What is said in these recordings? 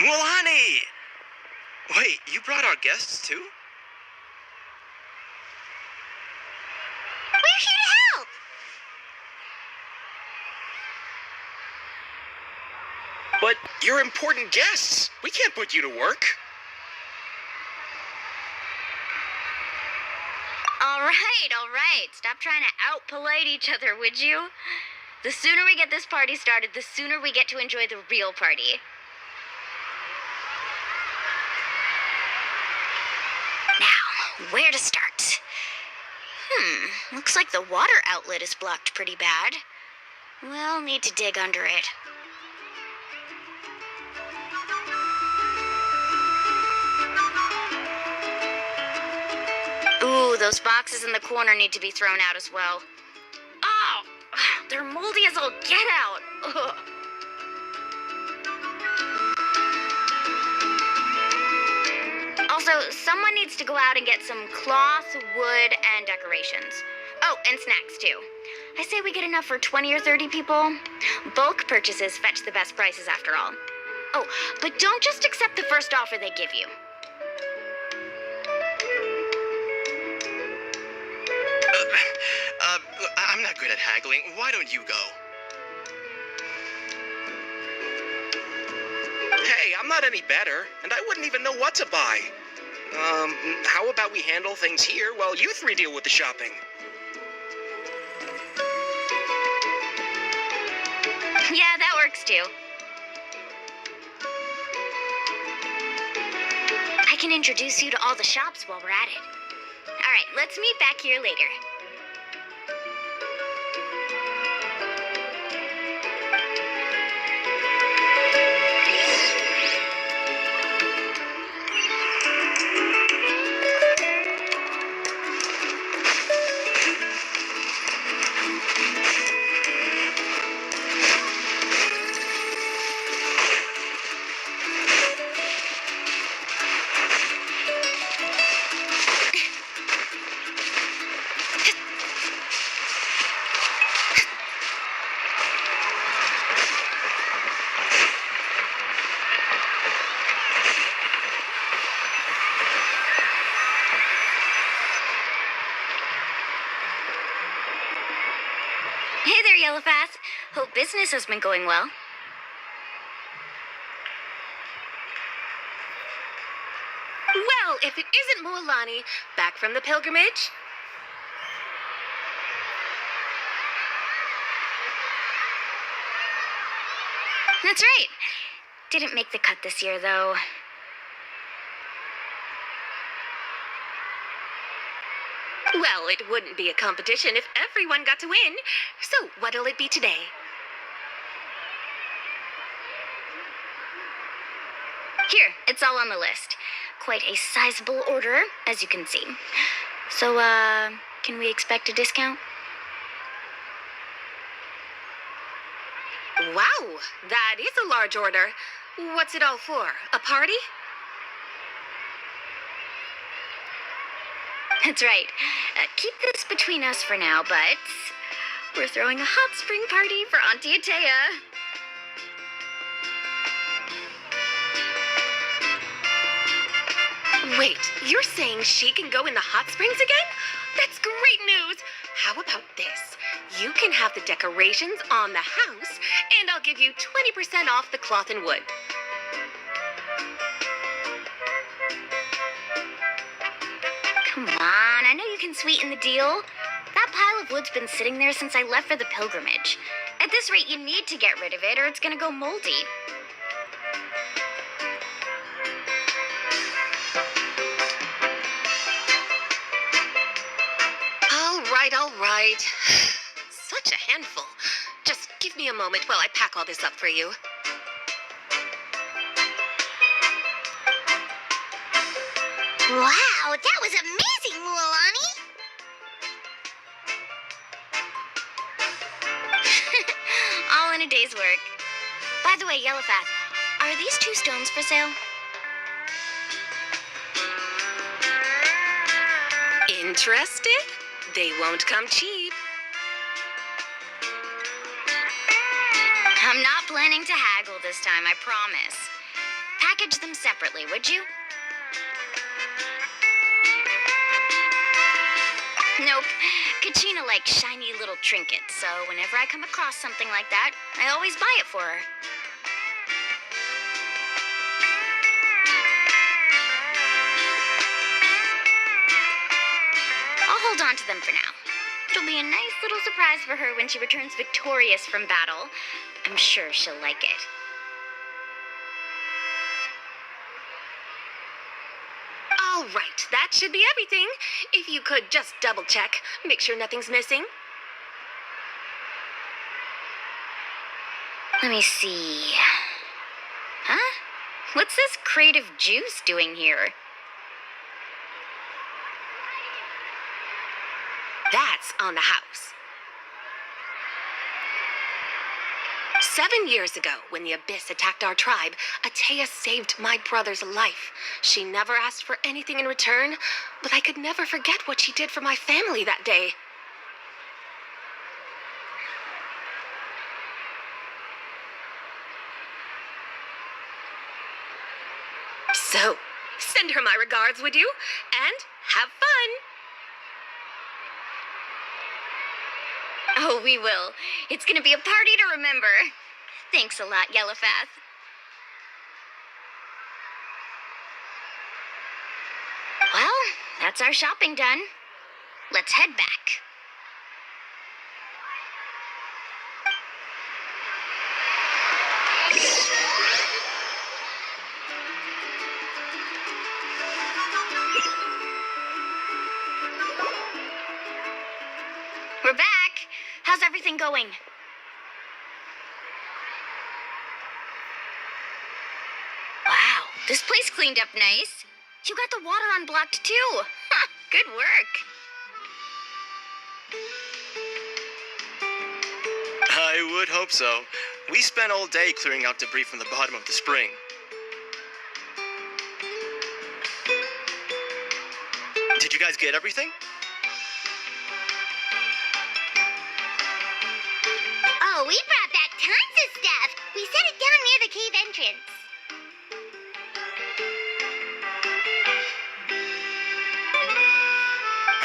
Mulani! Wait, you brought our guests too? We're here to help! But you're important guests. We can't put you to work. All right. Stop trying to out-polite each other, would you? The sooner we get this party started, the sooner we get to enjoy the real party. Now, where to start? Looks like the water outlet is blocked pretty bad. We'll need to dig under it. Ooh, those boxes in the corner need to be thrown out as well. Oh, they're moldy as all get out. Ugh. Also, someone needs to go out and get some cloth, wood, and decorations. Oh, and snacks too. I say we get enough for 20 or 30 people. Bulk purchases fetch the best prices after all. Oh, but don't just accept the first offer they give you. I'm not good at haggling. Why don't you go? Hey, I'm not any better, and I wouldn't even know what to buy. How about we handle things here while you three deal with the shopping? Yeah, that works too. I can introduce you to all the shops while we're at it. All right, let's meet back here later. Hey there, Yellowpath. Hope business has been going well. Well, if it isn't Moalani, back from the pilgrimage. That's right. Didn't make the cut this year, though. Well, it wouldn't be a competition if everyone got to win. So, what'll it be today? Here, it's all on the list. Quite a sizable order, as you can see. So, can we expect a discount? Wow, that is a large order. What's it all for? A party? That's right. Keep this between us for now, but we're throwing a hot spring party for Auntie Atea. Wait, you're saying she can go in the hot springs again? That's great news! How about this? You can have the decorations on the house, and I'll give you 20% off the cloth and wood. Come on, I know you can sweeten the deal. That pile of wood's been sitting there since I left for the pilgrimage. At this rate, you need to get rid of it or it's gonna go moldy. All right. Such a handful. Just give me a moment while I pack all this up for you. Wow, that was amazing, Mualani! All in a day's work. By the way, Yellowpath, are these 2 stones for sale? Interested? They won't come cheap. I'm not planning to haggle this time, I promise. Pack package them separately, would you? Nope. Kachina likes shiny little trinkets, so whenever I come across something like that, I always buy it for her. I'll hold on to them for now. It'll be a nice little surprise for her when she returns victorious from battle. I'm sure she'll like it. All right, that should be everything. If you could just double check, make sure nothing's missing. Let me see. Huh? What's this creative juice doing here? That's on the house. 7 years ago, when the Abyss attacked our tribe, Atea saved my brother's life. She never asked for anything in return, but I could never forget what she did for my family that day. So, send her my regards, would you? And have fun! Oh, we will. It's gonna be a party to remember. Thanks a lot, Yellowfath. Well, that's our shopping done. Let's head back. We're back. How's everything going? Wow, this place cleaned up nice. You got the water unblocked too. Ha, good work. I would hope so. We spent all day clearing out debris from the bottom of the spring. Did you guys get everything? Oh, we brought back tons of stuff. We set it down near the cave entrance.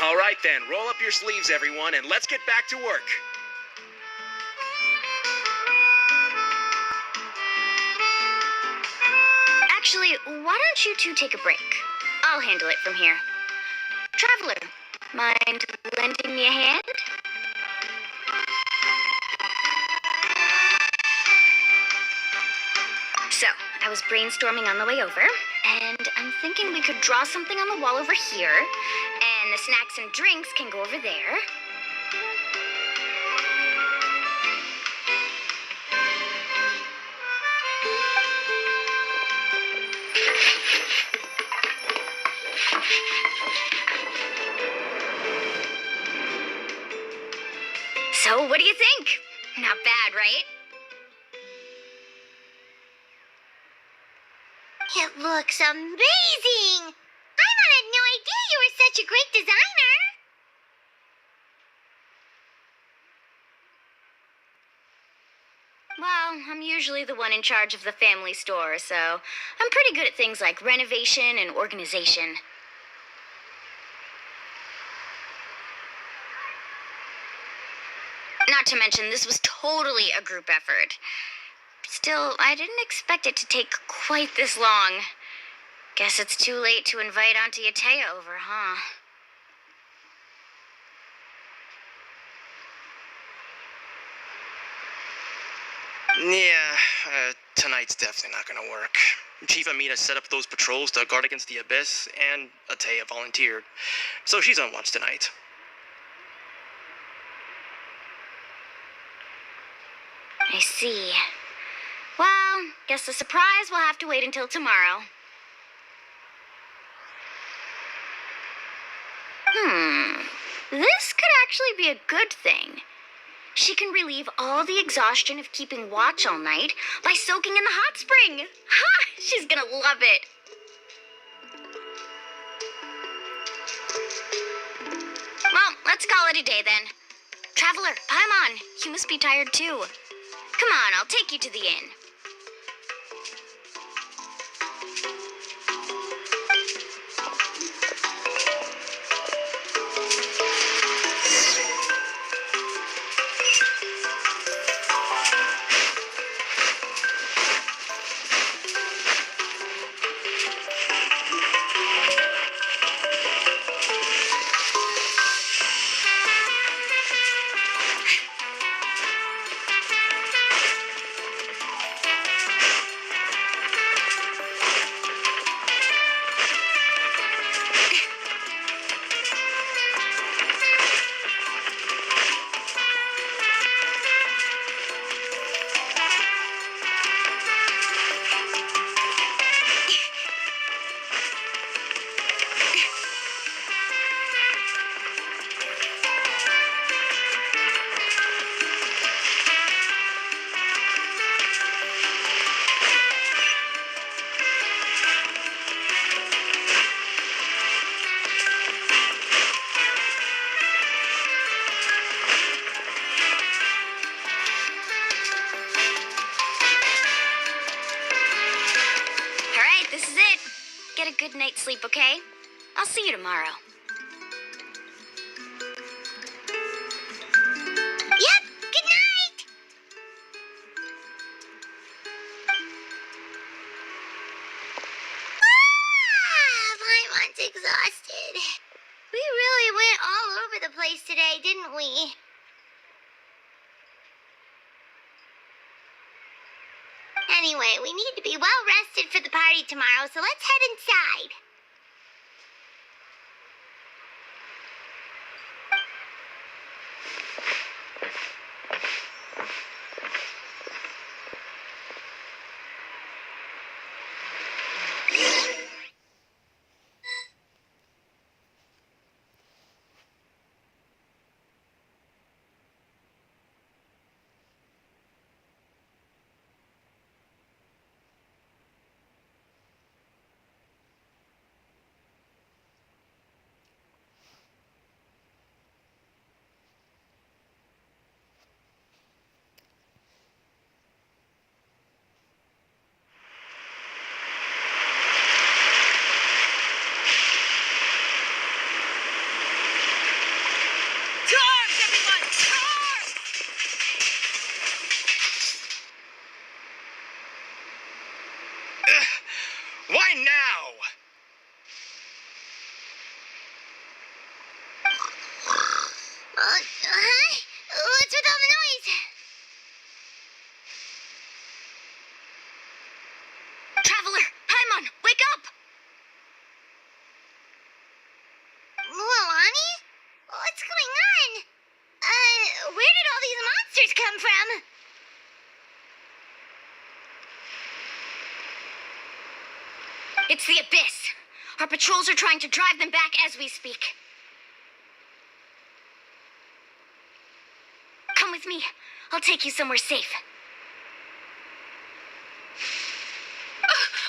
All right then, roll up your sleeves, everyone, and let's get back to work. Actually, why don't you two take a break? I'll handle it from here. Traveler, mind lending me a hand? So, I was brainstorming on the way over, and I'm thinking we could draw something on the wall over here, and the snacks and drinks can go over there. So, what do you think? Not bad, right? It looks amazing! I had no idea you were such a great designer! Well, I'm usually the one in charge of the family store, so I'm pretty good at things like renovation and organization. Not to mention, this was totally a group effort. Still, I didn't expect it to take quite this long. Guess it's too late to invite Auntie Atea over, huh? Yeah, tonight's definitely not gonna work. Chief Amita set up those patrols to guard against the Abyss, and Atea volunteered. So she's on watch tonight. I see. Well, guess the surprise will have to wait until tomorrow. This could actually be a good thing. She can relieve all the exhaustion of keeping watch all night by soaking in the hot spring. Ha! She's gonna love it. Well, let's call it a day then. Traveler, Paimon, you must be tired too. Come on, I'll take you to the inn. get a good night's sleep, okay? I'll see you tomorrow. Yep, good night! Paimon's exhausted. We really went all over the place today, didn't we? Anyway, we need to be well rested for the party tomorrow, so let's head inside. Why now? What's with all the noise? Traveler, Paimon, wake up! Mualani? What's going on? Where did all these monsters come from? It's the Abyss. Our patrols are trying to drive them back as we speak. Come with me. I'll take you somewhere safe.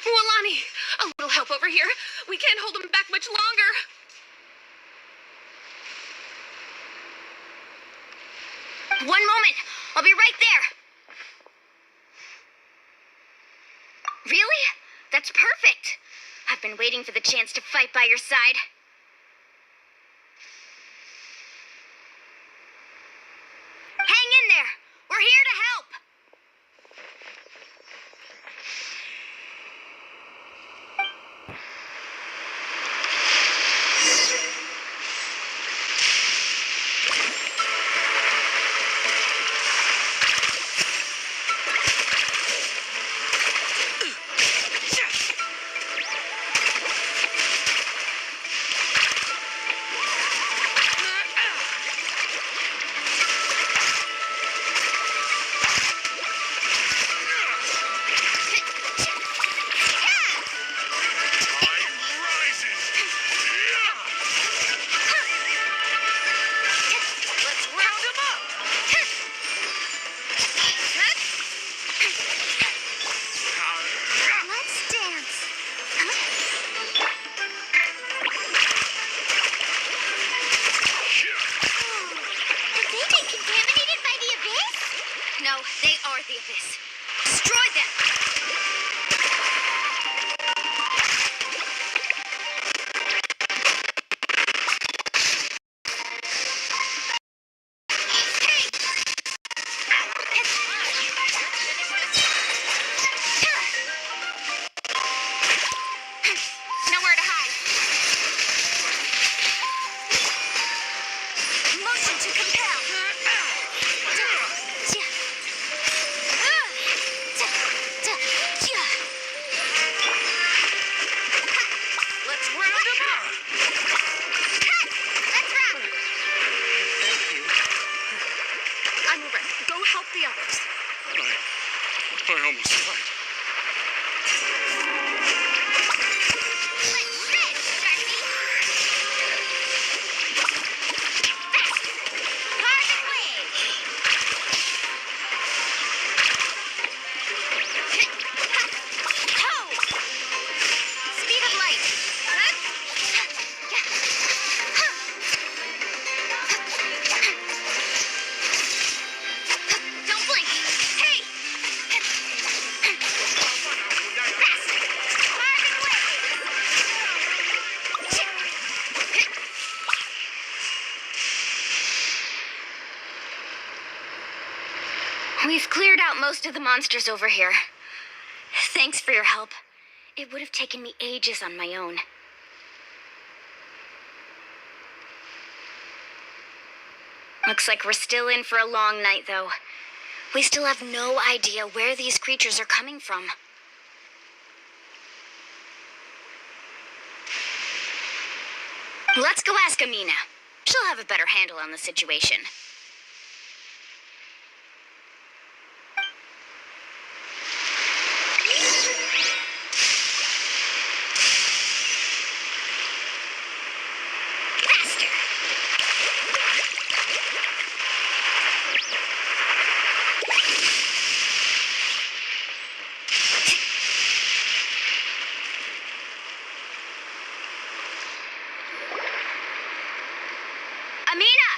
Mualani, a little help over here. We can't hold them back much longer. One moment. I'll be right there. Really? That's perfect. I've been waiting for the chance to fight by your side. Hang in there. We're here to help. They are the Abyss. Destroy them! Nowhere to hide. Motion to compel. I almost died. Don't blink. Hey! got most of the monsters over here. Thanks for your help. It would have taken me ages on my own. Looks like we're still in for a long night, though. We still have no idea where these creatures are coming from. Let's go ask Amina. She'll have a better handle on the situation. Amina!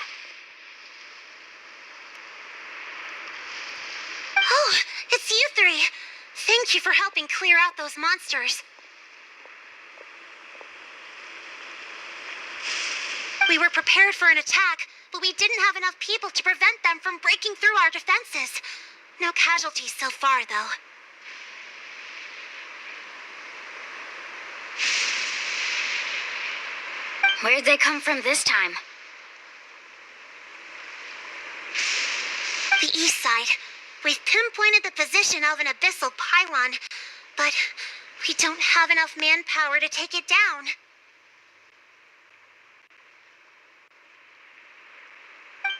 Oh, it's you three. Thank you for helping clear out those monsters. We were prepared for an attack, but we didn't have enough people to prevent them from breaking through our defenses. No casualties so far, though. Where'd they come from this time? The east side. We've pinpointed the position of an abyssal pylon, but we don't have enough manpower to take it down.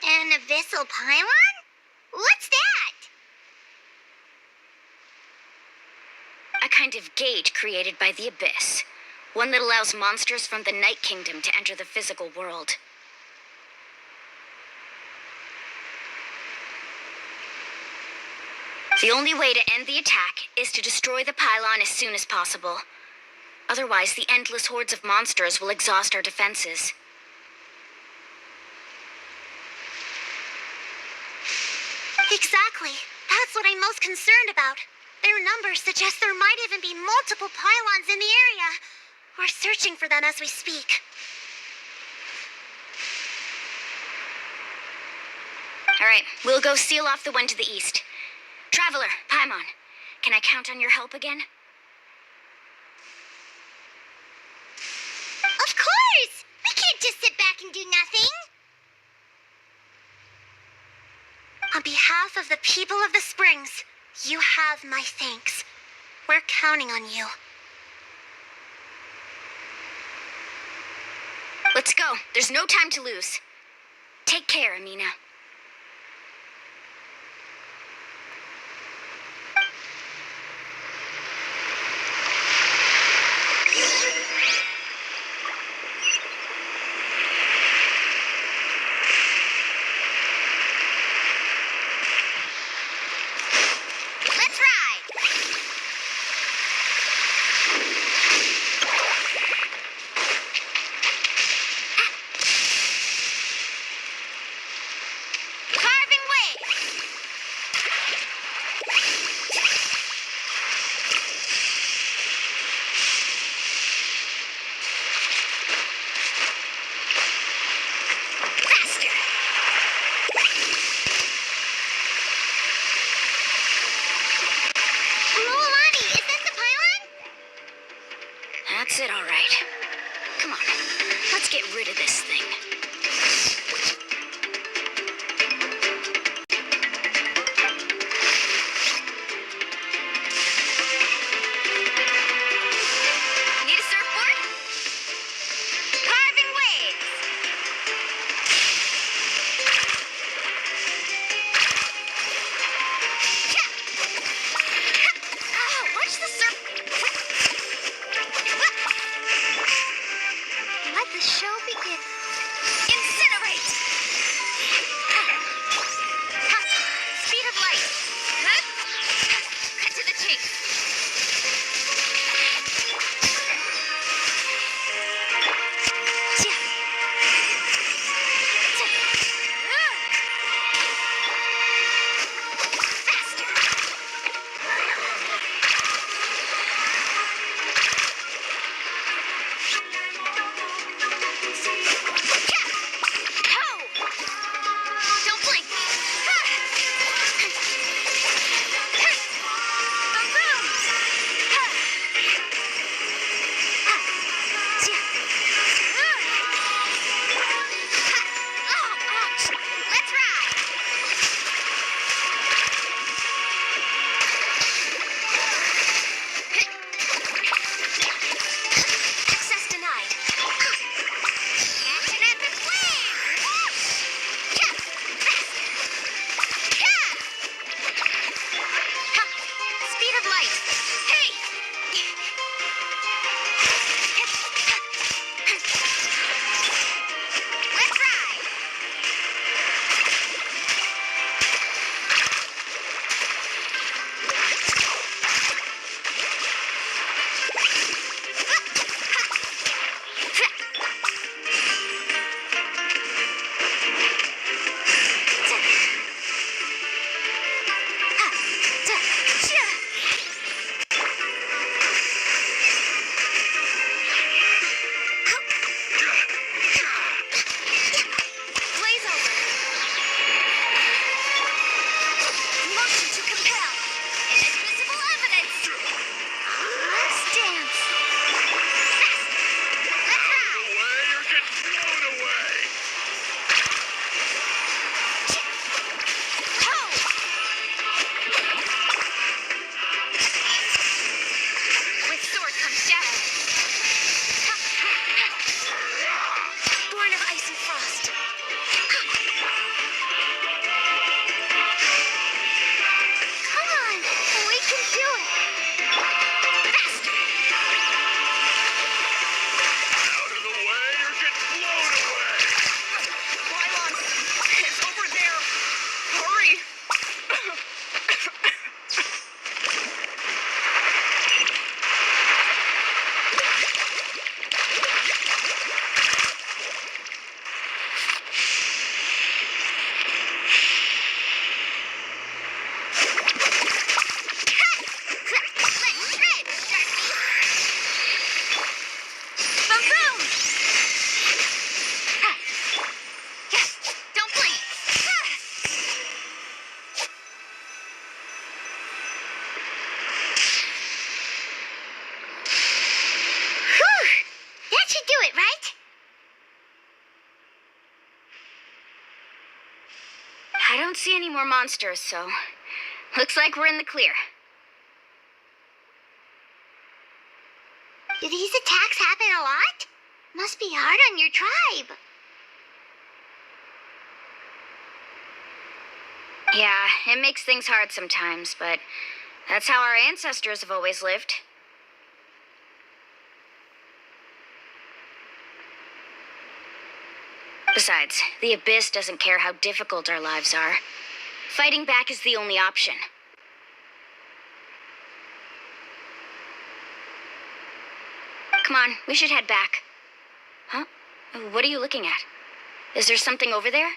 An abyssal pylon? What's that? A kind of gate created by the Abyss. One that allows monsters from the Night Kingdom to enter the physical world. The only way to end the attack is to destroy the pylon as soon as possible. Otherwise, the endless hordes of monsters will exhaust our defenses. Exactly. That's what I'm most concerned about. Their numbers suggest there might even be multiple pylons in the area. We're searching for them as we speak. All right, we'll go seal off the one to the east. Traveler, Paimon, can I count on your help again? Of course! We can't just sit back and do nothing. On behalf of the people of the Springs, you have my thanks. We're counting on you. Let's go. There's no time to lose. Take care, Amina. Let's ride! Carving way! Faster! Luolani, is this the pylon? That's it, all right. Come on, let's get rid of this thing. Need a surfboard? Carving waves! Oh, watch the surf. Let the show begin. Incinerate! see any more monsters, so looks like we're in the clear. Do these attacks happen a lot? Must be hard on your tribe. Yeah, it makes things hard sometimes, but that's how our ancestors have always lived. Besides, the Abyss doesn't care how difficult our lives are. Fighting back is the only option. Come on, we should head back. Huh? What are you looking at? Is there something over there?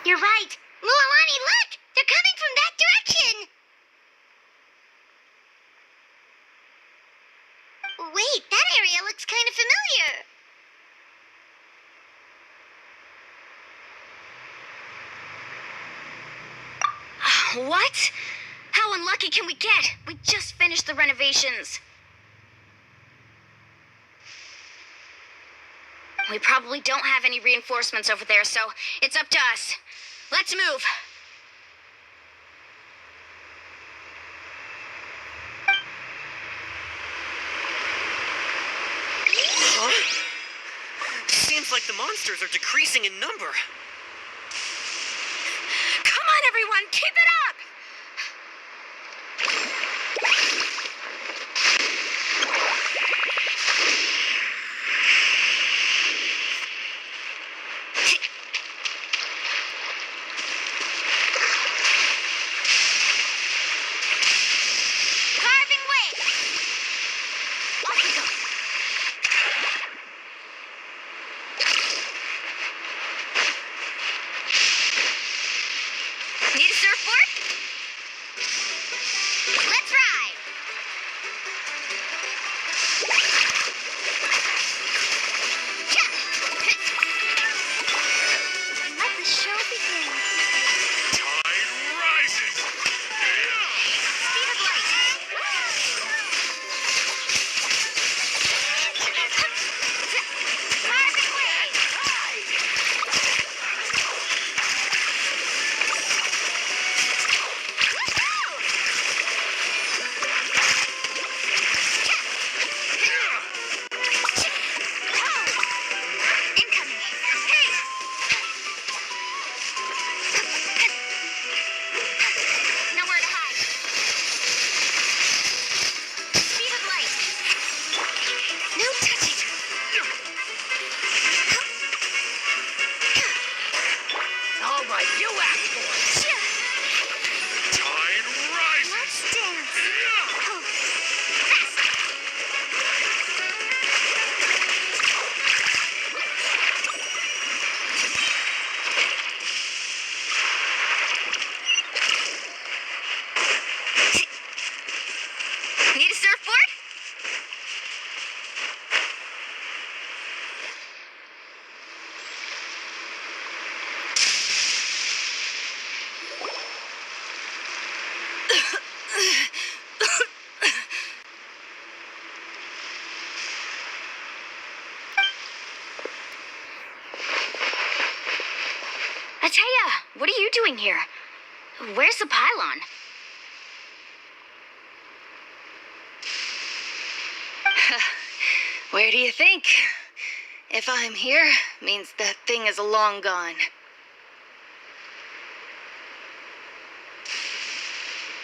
You're right. Mualani, look! They're coming from that direction! Wait, that area looks kind of familiar. What? How unlucky can we get? We just finished the renovations. We probably don't have any reinforcements over there, so it's up to us. Let's move. Huh? Seems like the monsters are decreasing in number. Come on, everyone, keep it up! Carving way! Off we go. Need a surfboard? Let's ride! Let the show begin. Tide rises. Speed of light. Carving way! Incoming! Hey! Nowhere to hide. Speed of light. No touching. All right, you asked for it. Tide rises. Let's dance. Need a surfboard? Ataya, what are you doing here? Where's the pylon? Where do you think? If I'm here, means that thing is long gone.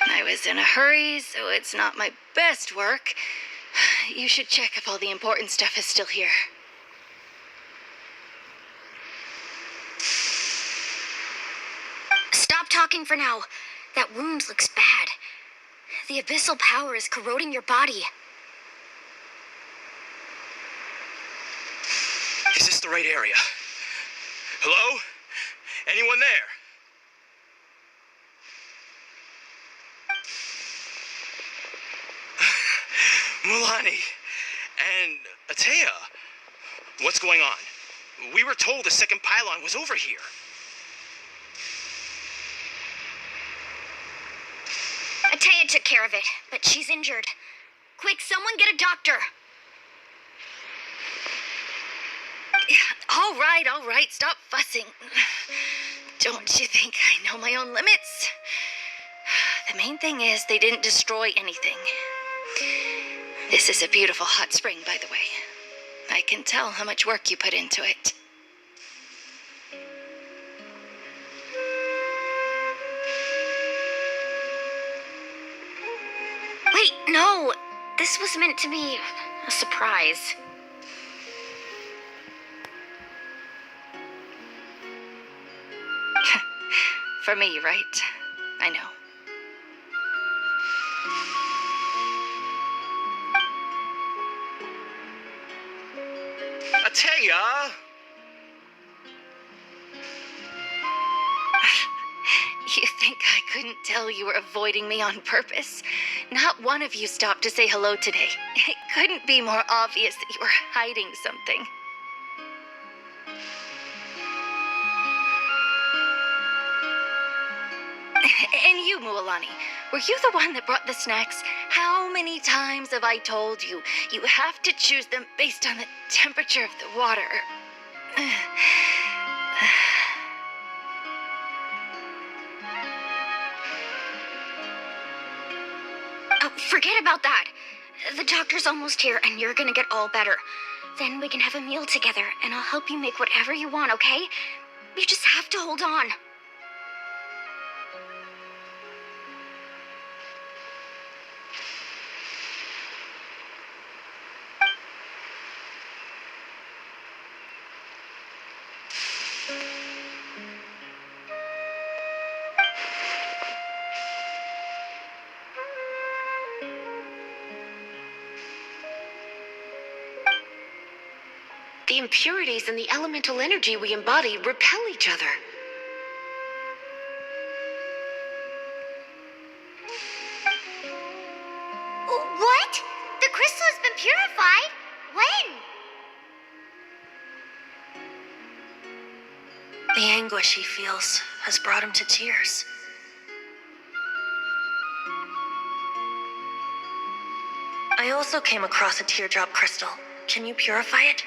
I was in a hurry, so it's not my best work. You should check if all the important stuff is still here. Stop talking for now. That wound looks bad. The abyssal power is corroding your body. Is this the right area? Hello? Anyone there? Mulani and Atea. What's going on? We were told the second pylon was over here. Atea took care of it, but she's injured. Quick, someone get a doctor. All right, stop fussing. Don't you think I know my own limits? The main thing is they didn't destroy anything. This is a beautiful hot spring, by the way. I can tell how much work you put into it. Wait, no! This was meant to be a surprise. For me, right? I know. Atea! You think I couldn't tell you were avoiding me on purpose? Not one of you stopped to say hello today. It couldn't be more obvious that you were hiding something. And you, Mualani, were you the one that brought the snacks? How many times have I told you, you have to choose them based on the temperature of the water? Oh, forget about that. The doctor's almost here, and you're gonna get all better. Then we can have a meal together, and I'll help you make whatever you want, okay? You just have to hold on. The impurities and the elemental energy we embody repel each other. What? The crystal has been purified? When? The anguish he feels has brought him to tears. I also came across a teardrop crystal. Can you purify it?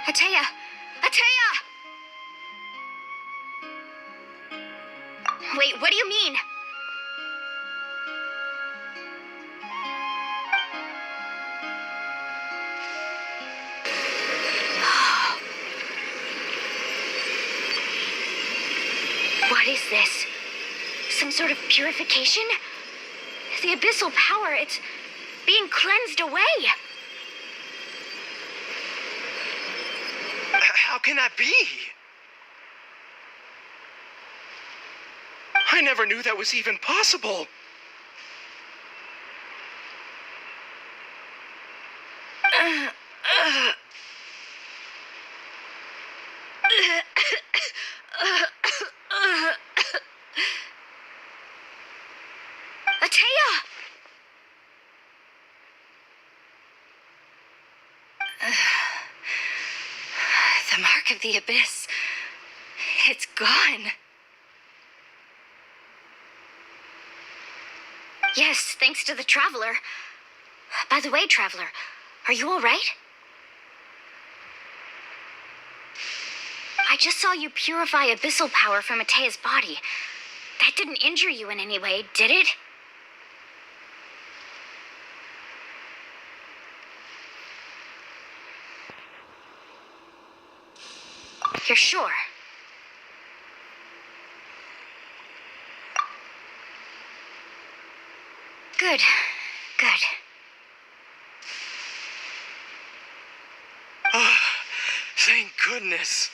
Atea! Atea! Wait, what do you mean? What is this? Some sort of purification? The abyssal power, it's being cleansed away. How can that be? I never knew that was even possible. Atea! The mark of the abyss. It's gone. Yes, thanks to the Traveler. By the way, Traveler, are you all right? I just saw you purify abyssal power from Atea's body. That didn't injure you in any way, did it? You're sure? Good. Good. Ah, thank goodness.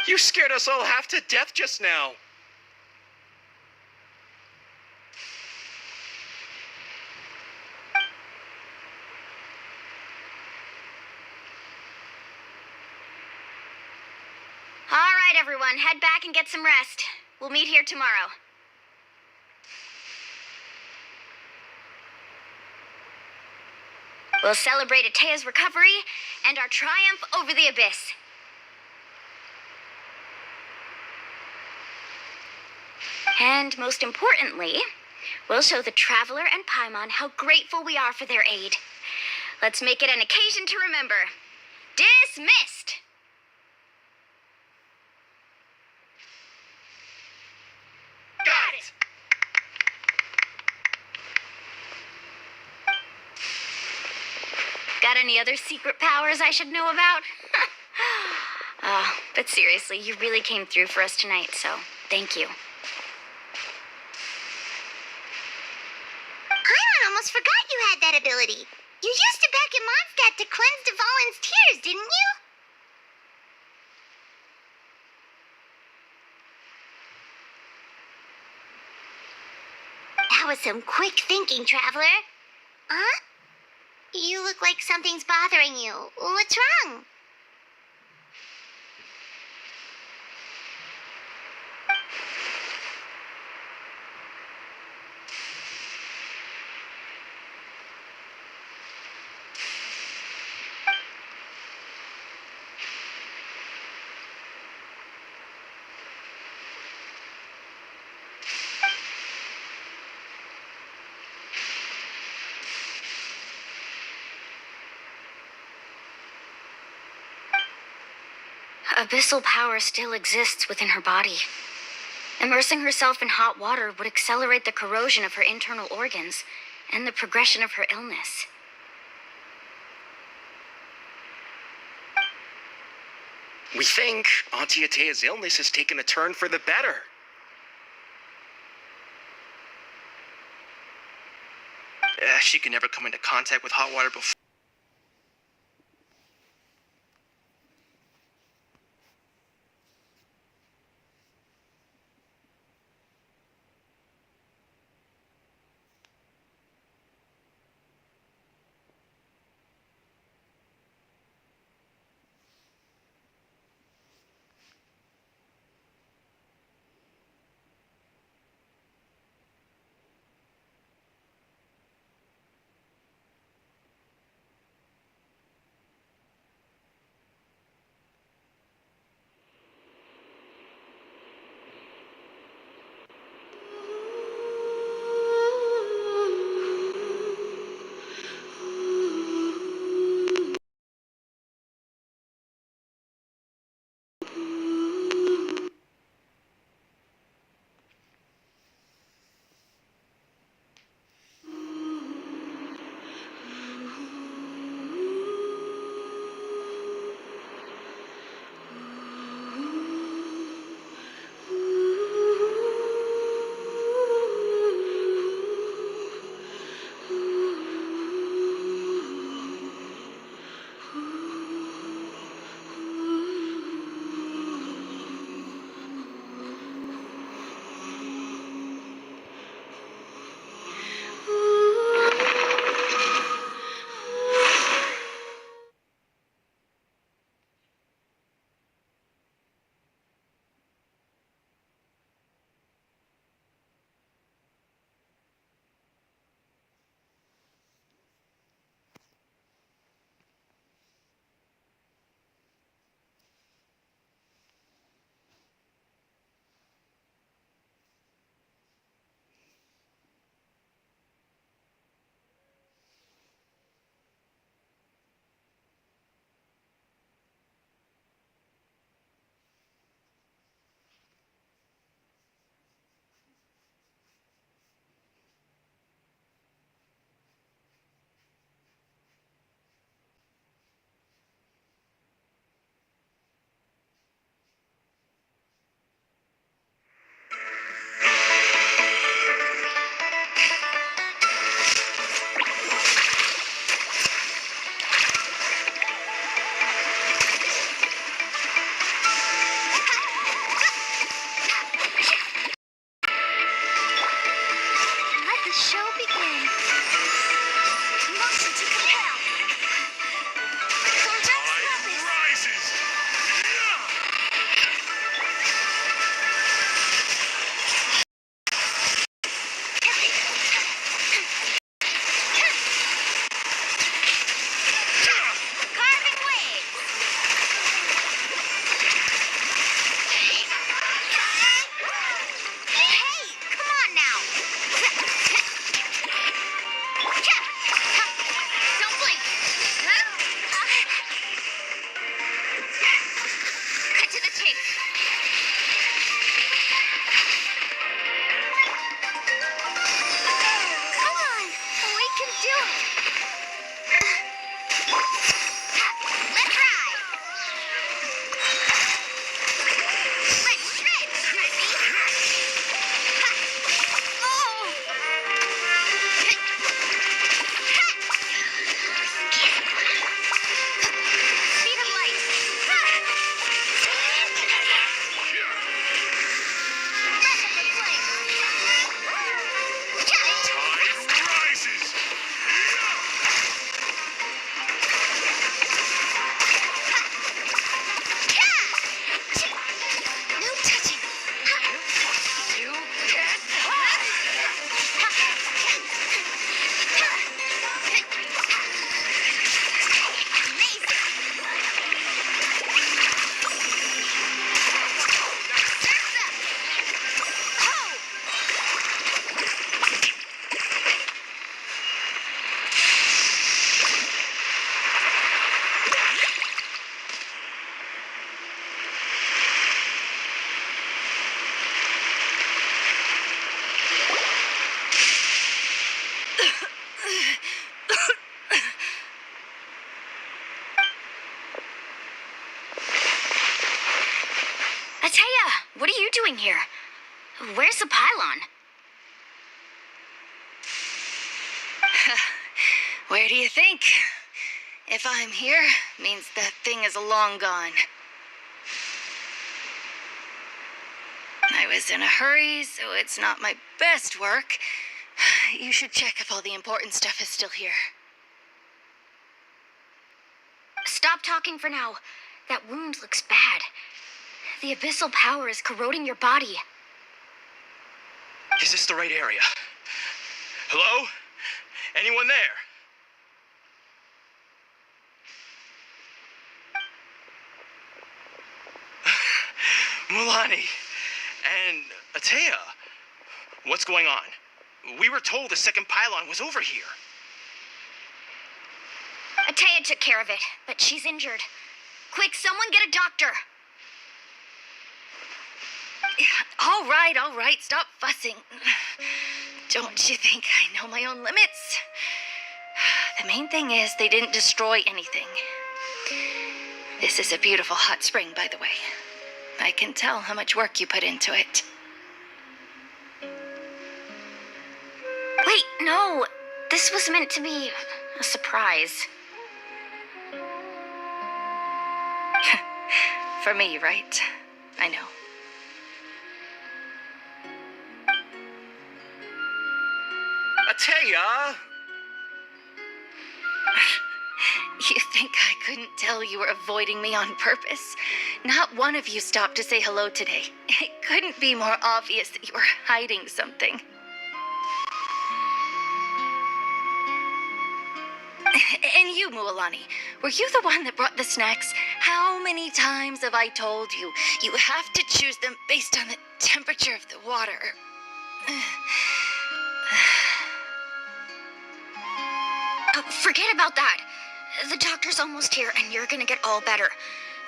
You scared us all half to death just now. All right, everyone, head back and get some rest. We'll meet here tomorrow. We'll celebrate Atea's recovery and our triumph over the abyss. And most importantly, we'll show the Traveler and Paimon how grateful we are for their aid. Let's make it an occasion to remember. Dismissed! Got it! Got any other secret powers I should know about? But seriously, you really came through for us tonight, so thank you. I almost forgot you had that ability. You used it back in Mondstadt to cleanse Dvalin's tears, didn't you? That was some quick thinking, Traveler. Huh? You look like something's bothering you. What's wrong? Abyssal power still exists within her body. Immersing herself in hot water would accelerate the corrosion of her internal organs and the progression of her illness. We think Auntie Atea's illness has taken a turn for the better. She could never come into contact with hot water before. Hey! Where do you think? If I'm here, means that thing is long gone. I was in a hurry, so it's not my best work. You should check if all the important stuff is still here. Stop talking for now. That wound looks bad. The abyssal power is corroding your body. Is this the right area? Hello? Anyone there? Mulani and Atea. What's going on? We were told the second pylon was over here. Atea took care of it, but she's injured. Quick, someone get a doctor. All right, stop fussing. Don't you think I know my own limits? The main thing is they didn't destroy anything. This is a beautiful hot spring, by the way. I can tell how much work you put into it. Wait, no. This was meant to be a surprise. For me, right? I know. Atea! You think I couldn't tell you were avoiding me on purpose? Not one of you stopped to say hello today. It couldn't be more obvious that you were hiding something. And you, Mualani, were you the one that brought the snacks? How many times have I told you? You have to choose them based on the temperature of the water. Forget about that. The doctor's almost here, and you're gonna get all better.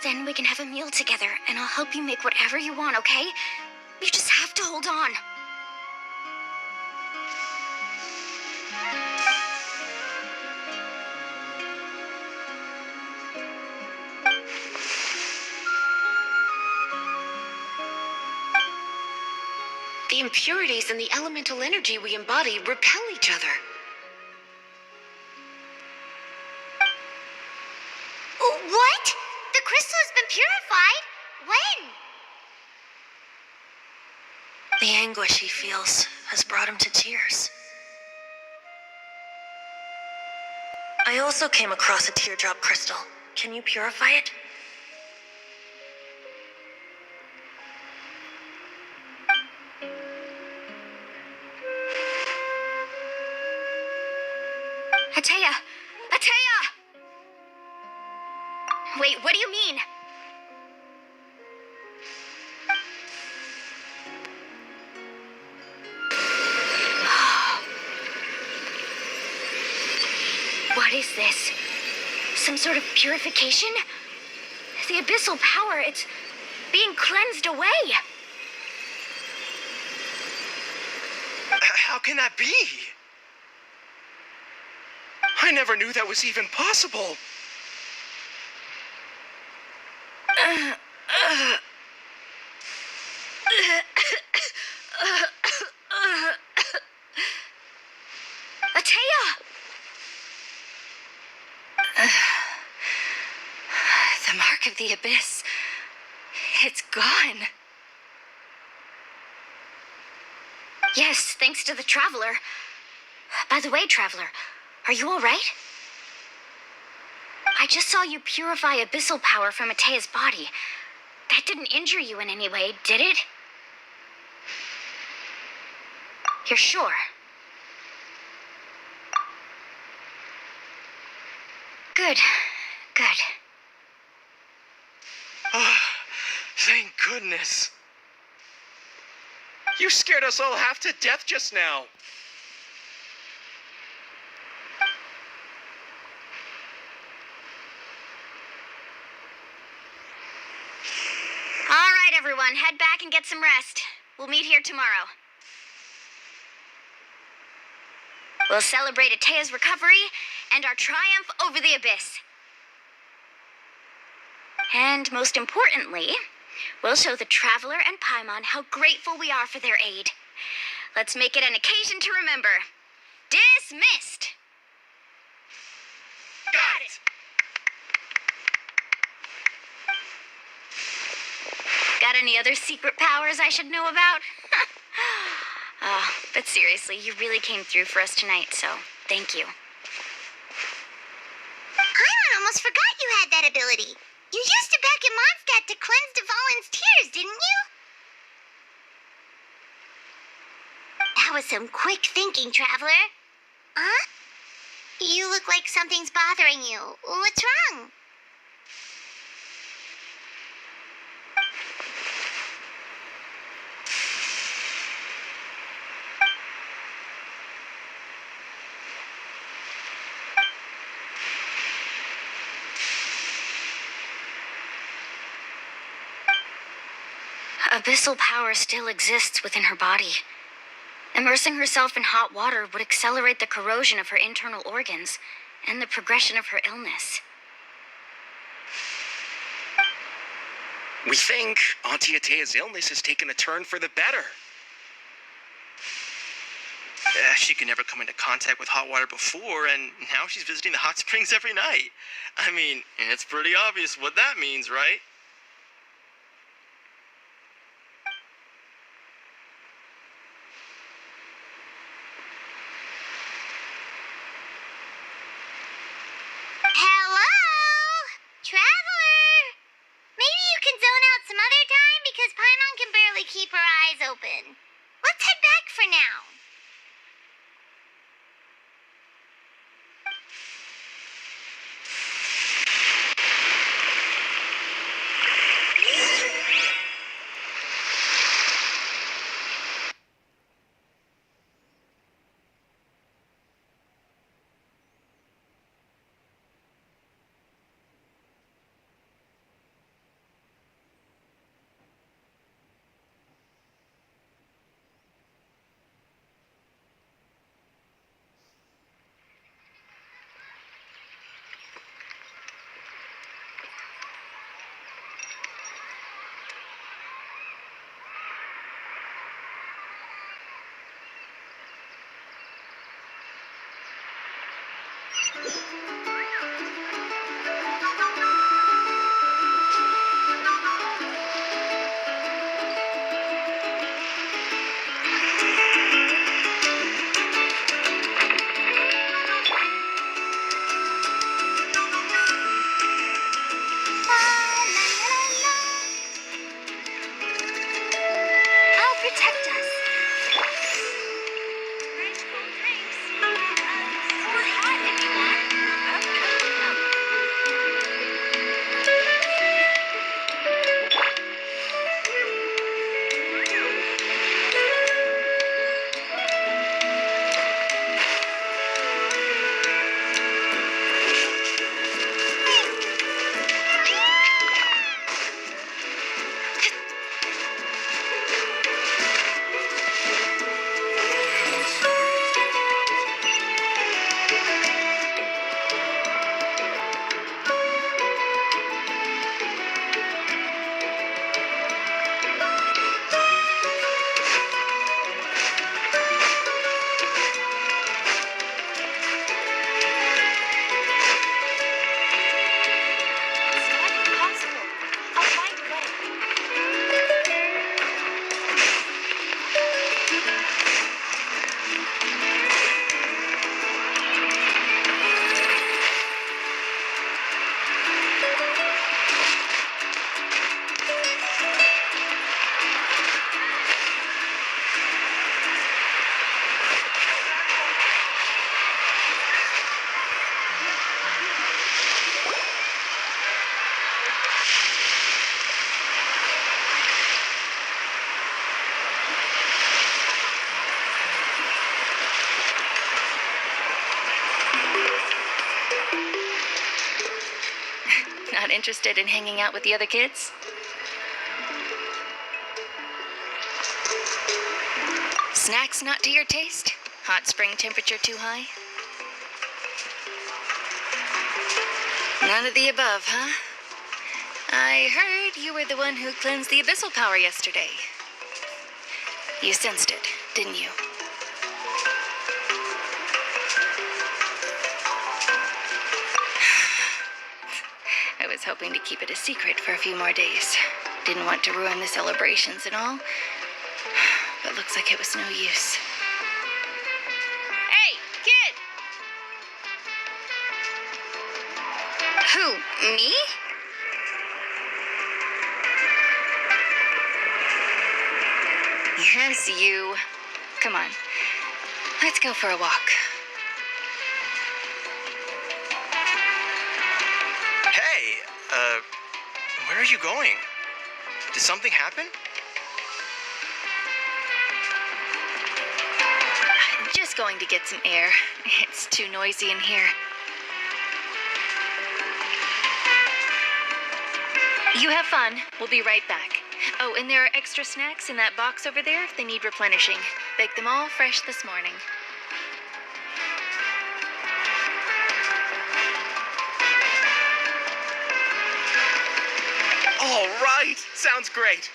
Then we can have a meal together, and I'll help you make whatever you want, okay? You just have to hold on. The impurities and the elemental energy we embody repel each other. What? The crystal has been purified? When? The anguish he feels has brought him to tears. I also came across a teardrop crystal. Can you purify it? Atea! Atea! Wait, what do you mean? What is this? Some sort of purification? The abyssal power, it's being cleansed away. How can that be? I never knew that was even possible. Atea! The mark of the abyss. It's gone. Yes, thanks to the Traveler. By the way, Traveler, are you all right? I just saw you purify abyssal power from Atea's body. That didn't injure you in any way, did it? You're sure? Good. Good. Ah, thank goodness. You scared us all half to death just now. All right, everyone, head back and get some rest. We'll meet here tomorrow. We'll celebrate Atea's recovery and our triumph over the abyss. And most importantly, we'll show the Traveler and Paimon how grateful we are for their aid. Let's make it an occasion to remember. Dismissed! Impact! Got any other secret powers I should know about? But seriously, you really came through for us tonight, so thank you. Paimon almost forgot you had that ability. You used it back in Mondstadt to cleanse Dvalin's tears, didn't you? That was some quick thinking, Traveler. Huh? You look like something's bothering you. What's wrong? Abyssal power still exists within her body. Immersing herself in hot water would accelerate the corrosion of her internal organs and the progression of her illness. We think Auntie Atea's illness has taken a turn for the better. She could never come into contact with hot water before, and now she's visiting the hot springs every night. I mean, it's pretty obvious what that means, right? Hello? Traveler? Maybe you can zone out some other time because Paimon can barely keep her eyes open. Let's head back for now. I'll protect us. Not interested in hanging out with the other kids? Snacks not to your taste? Hot spring temperature too high? None of the above, huh? I heard you were the one who cleansed the abyssal power yesterday. You sensed it, didn't you? hoping to keep it a secret for a few more days. Didn't want to ruin the celebrations and all. But looks like it was no use. Hey, kid! Who, me? Yes, you. Come on. Let's go for a walk. Hey, where are you going? Did something happen? Just going to get some air. It's too noisy in here. You have fun. We'll be right back. Oh, and there are extra snacks in that box over there if they need replenishing. Baked them all fresh this morning. All right, sounds great.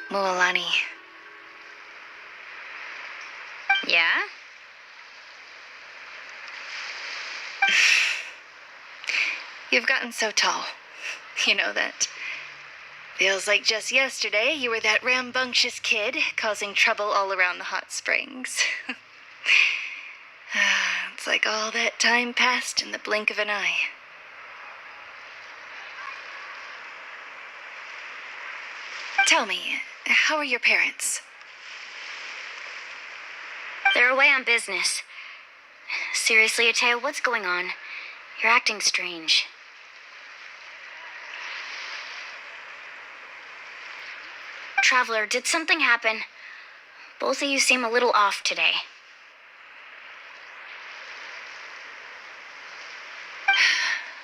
Mualani. Yeah? You've gotten so tall. You know that. Feels like just yesterday you were that rambunctious kid causing trouble all around the hot springs. It's like all that time passed in the blink of an eye. Tell me, how are your parents? They're away on business. Seriously, Ateo, what's going on? You're acting strange. Traveler, did something happen? Both of you seem a little off today.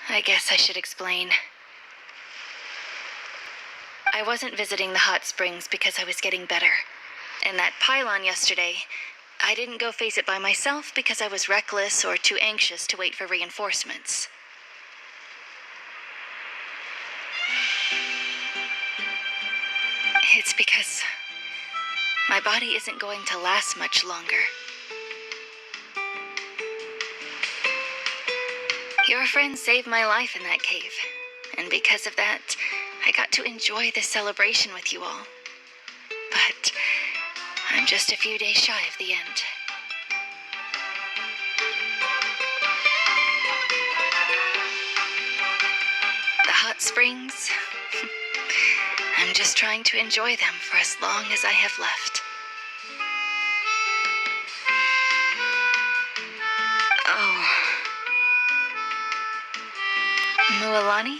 I guess I should explain. I wasn't visiting the hot springs because I was getting better. And that pylon yesterday, I didn't go face it by myself because I was reckless or too anxious to wait for reinforcements. It's because my body isn't going to last much longer. Your friend saved my life in that cave, and because of that, I got to enjoy this celebration with you all. But I'm just a few days shy of the end. The hot springs, I'm just trying to enjoy them for as long as I have left. Oh. Mualani?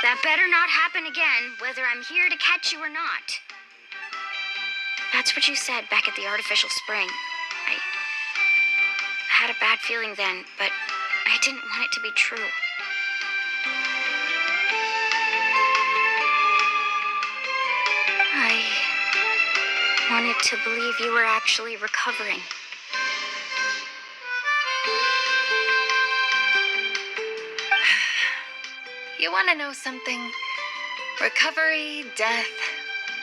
That better not happen again, whether I'm here to catch you or not. That's what you said back at the artificial spring. I had a bad feeling then, but I didn't want it to be true. I wanted to believe you were actually recovering. You want to know something? Recovery, death,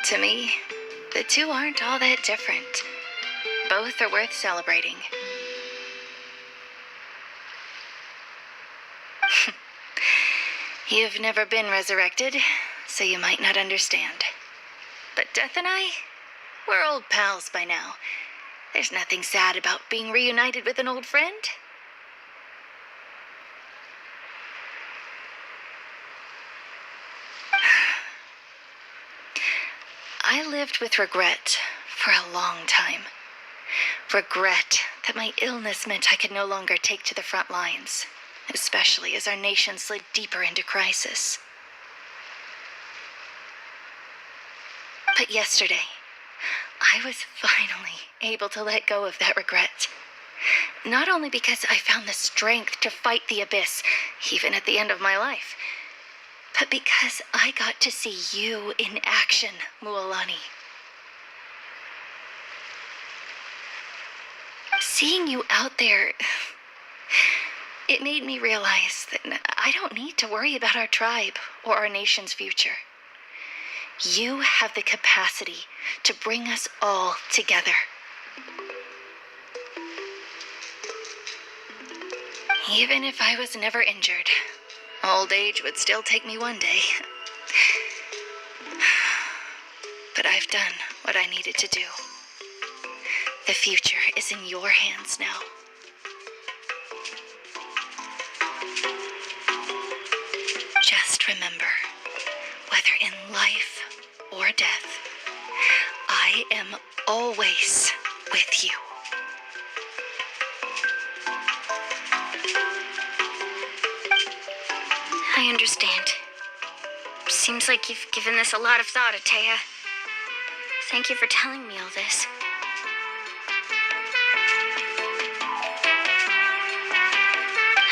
to me, the two aren't all that different. Both are worth celebrating. You've never been resurrected, so you might not understand. But Death and I, we're old pals by now. There's nothing sad about being reunited with an old friend. I lived with regret for a long time. Regret that my illness meant I could no longer take to the front lines, especially as our nation slid deeper into crisis. But yesterday, I was finally able to let go of that regret. Not only because I found the strength to fight the abyss, even at the end of my life, but because I got to see you in action, Mualani. Seeing you out there, it made me realize that I don't need to worry about our tribe or our nation's future. You have the capacity to bring us all together. Even if I was never injured, old age would still take me one day. But I've done what I needed to do. The future is in your hands now. Just remember, whether in life or death, I am always with you. I understand. Seems like you've given this a lot of thought, Atea. Thank you for telling me all this.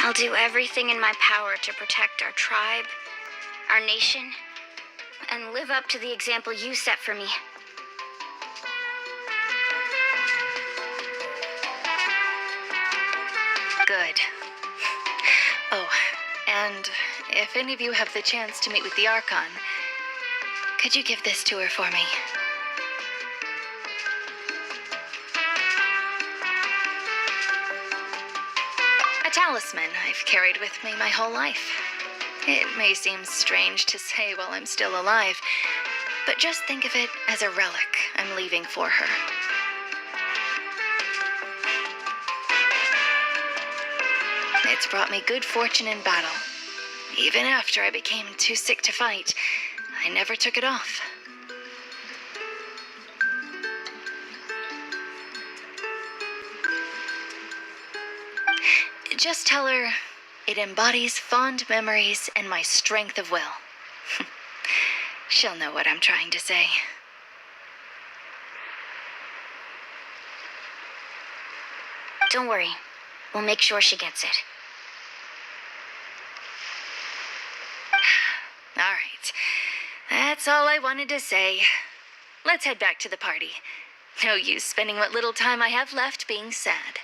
I'll do everything in my power to protect our tribe, our nation, and live up to the example you set for me. Good. Oh, and if any of you have the chance to meet with the Archon, could you give this to her for me? A talisman I've carried with me my whole life. It may seem strange to say while I'm still alive, but just think of it as a relic I'm leaving for her. It's brought me good fortune in battle. Even after I became too sick to fight, I never took it off. Just tell her it embodies fond memories and my strength of will. She'll know what I'm trying to say. Don't worry. We'll make sure she gets it. All right. That's all I wanted to say. Let's head back to the party. No use spending what little time I have left being sad.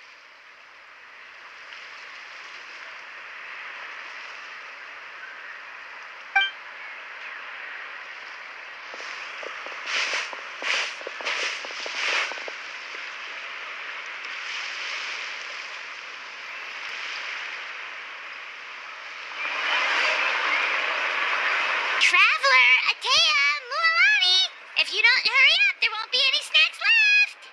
Traveler, Atea, Mualani! If you don't hurry up, there won't be any snacks left!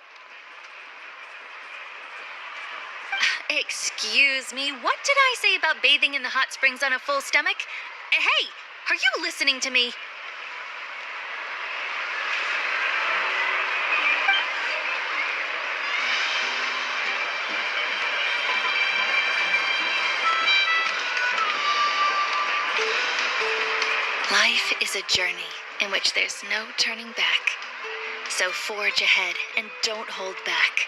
Excuse me, what did I say about bathing in the hot springs on a full stomach? Hey, are you listening to me? Life is a journey in which there's no turning back. So forge ahead and don't hold back.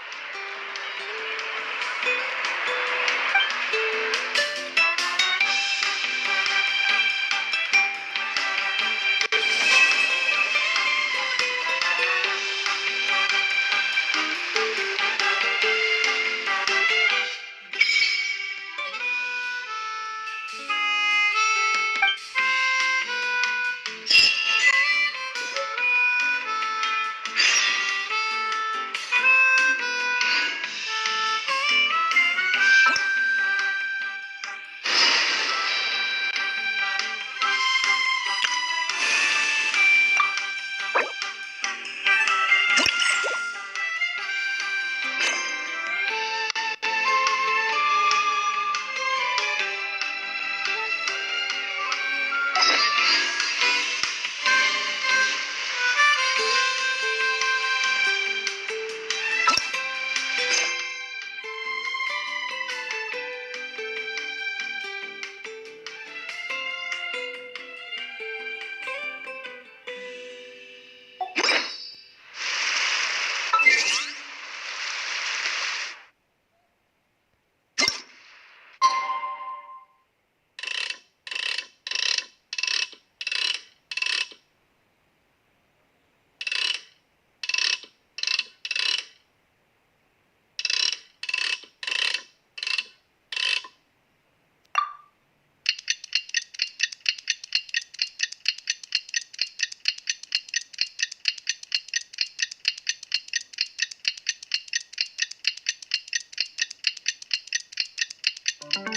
Paimon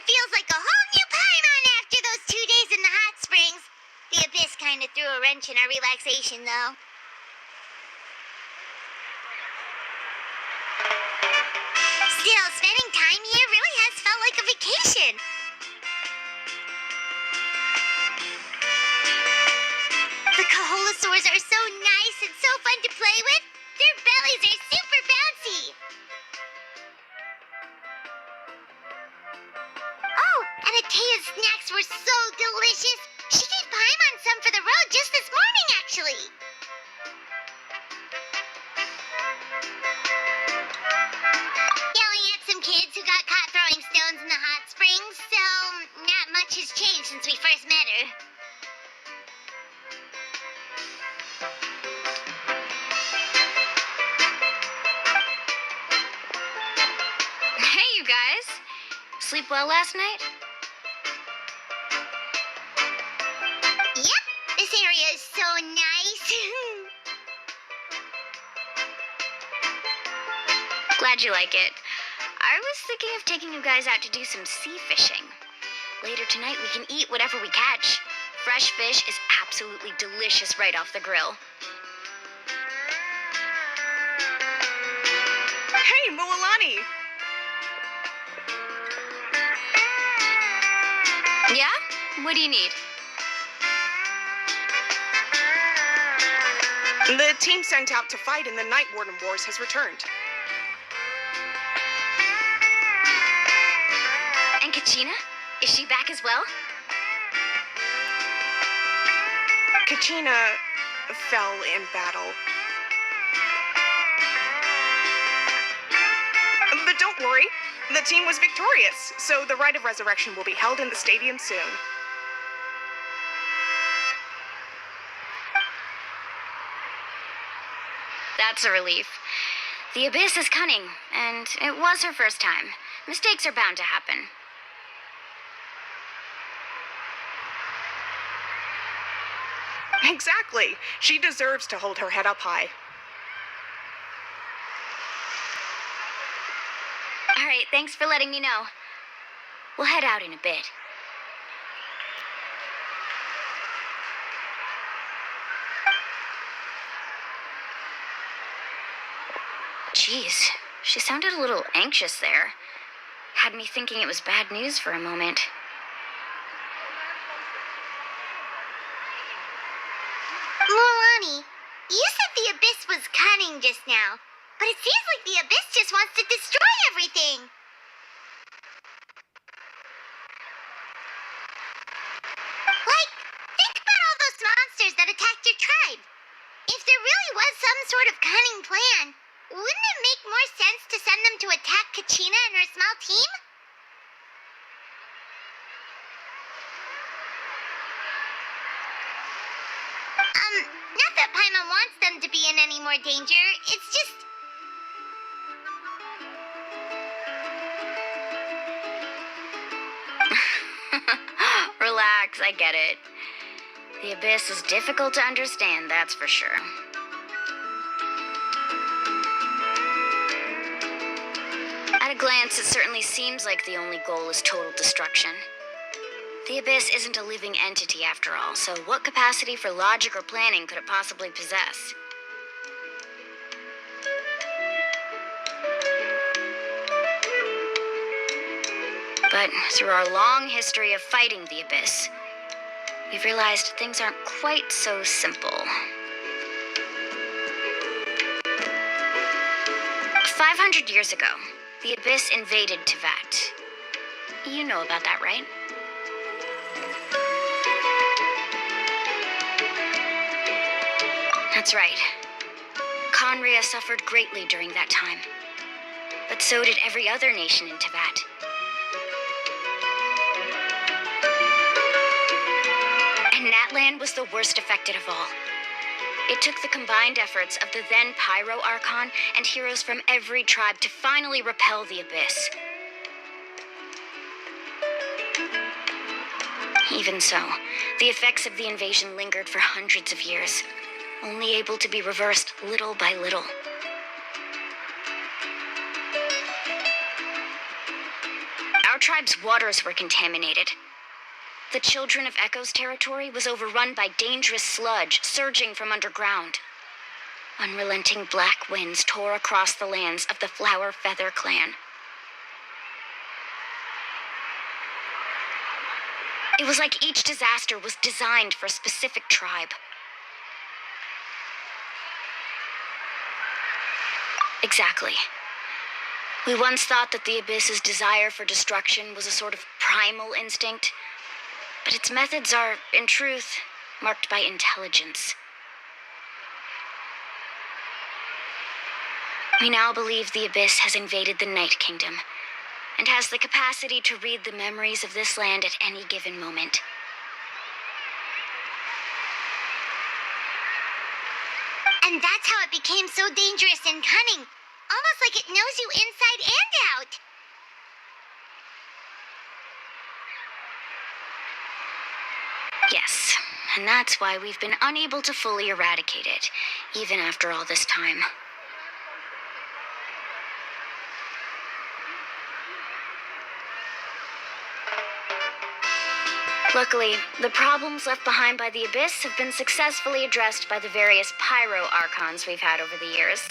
feels like a whole new Paimon after those 2 days in the hot springs. The Abyss kind of threw a wrench in our relaxation, though. Still, spending time here really has felt like a vacation. The Kaholosaurs are so nice and so fun to play with. Their bellies are super bouncy. Oh, and Atea's snacks were so delicious. She gave Paimon some for the road just this morning, actually. Yelling at some kids who got caught throwing stones in the hot springs, so not much has changed since we first met her. Hey, you guys. Sleep well last night? Yep, this area is so nice. Glad you like it. I was thinking of taking you guys out to do some sea fishing. Later tonight, we can eat whatever we catch. Fresh fish is absolutely delicious right off the grill. Hey, Moalani! Yeah? What do you need? The team sent out to fight in the Night Warden Wars has returned. And Kachina? Is she back as well? Kachina fell in battle. But don't worry, the team was victorious, so the rite of resurrection will be held in the stadium soon. That's a relief. The Abyss is cunning, and it was her first time. Mistakes are bound to happen. Exactly. She deserves to hold her head up high. All right, thanks for letting me know. We'll head out in a bit. Jeez, she sounded a little anxious there. Had me thinking it was bad news for a moment. Moalani, you said the Abyss was cunning just now, but it seems like the Abyss just wants to destroy everything. Like, think about all those monsters that attacked your tribe. If there really was some sort of cunning plan, wouldn't it make more sense to send them to attack Kachina and her small team? Not that Paimon wants them to be in any more danger. It's just... Relax, I get it. The Abyss is difficult to understand, that's for sure. At a glance, it certainly seems like the only goal is total destruction. The Abyss isn't a living entity after all, so what capacity for logic or planning could it possibly possess? But through our long history of fighting the Abyss, we've realized things aren't quite so simple. 500 years ago, the Abyss invaded Teyvat. You know about that, right? That's right. Conria suffered greatly during that time. But so did every other nation in Teyvat. And Natlan was the worst affected of all. It took the combined efforts of the then Pyro Archon and heroes from every tribe to finally repel the abyss. Even so, the effects of the invasion lingered for hundreds of years, only able to be reversed little by little. Our tribe's waters were contaminated. The Children of Echo's territory was overrun by dangerous sludge surging from underground. Unrelenting black winds tore across the lands of the Flower Feather clan. It was like each disaster was designed for a specific tribe. Exactly. We once thought that the Abyss's desire for destruction was a sort of primal instinct, but its methods are, in truth, marked by intelligence. We now believe the Abyss has invaded the Night Kingdom, and has the capacity to read the memories of this land at any given moment. And that's how it became so dangerous and cunning. Almost like it knows you inside and out. Yes, and that's why we've been unable to fully eradicate it, even after all this time. Luckily, the problems left behind by the Abyss have been successfully addressed by the various Pyro Archons we've had over the years.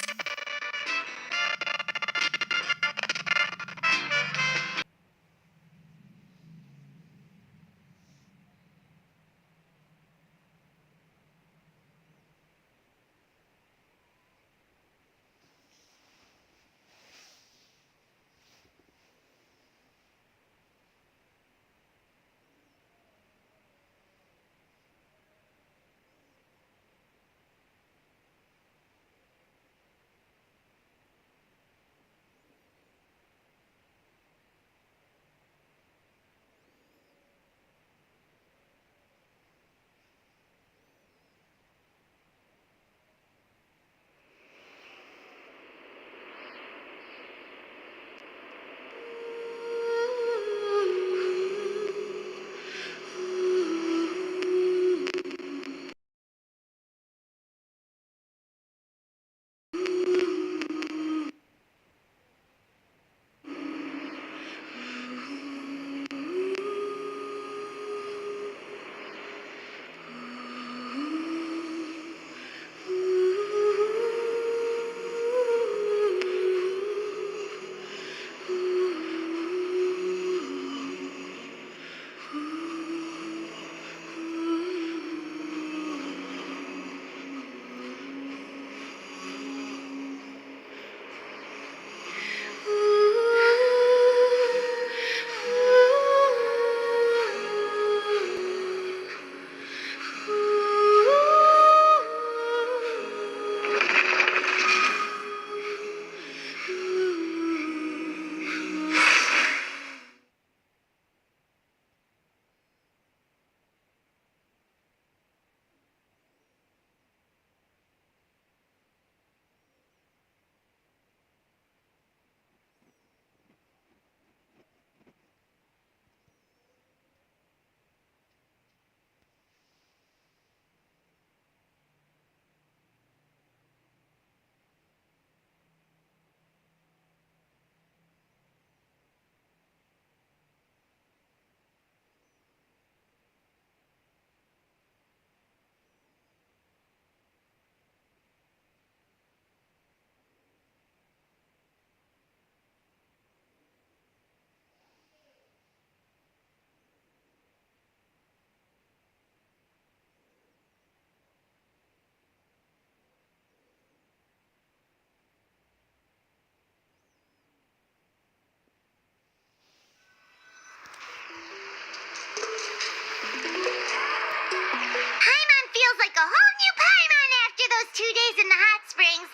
Paimon feels like a whole new Paimon after those 2 days in the hot springs.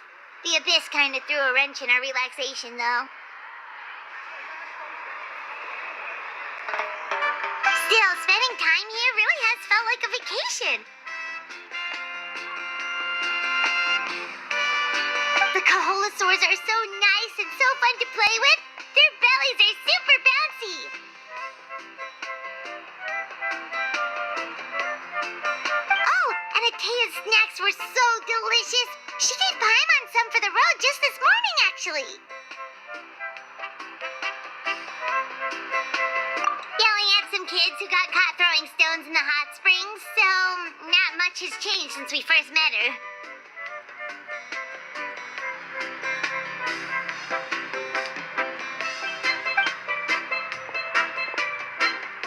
The Abyss kind of threw a wrench in our relaxation, though. Still, spending time here really has felt like a vacation. Kaholosaurs are so nice and so fun to play with. Their bellies are super bouncy. Oh, and Atea's snacks were so delicious. She gave Paimon some for the road just this morning, actually. Yelling at some kids who got caught throwing stones in the hot springs, so not much has changed since we first met her.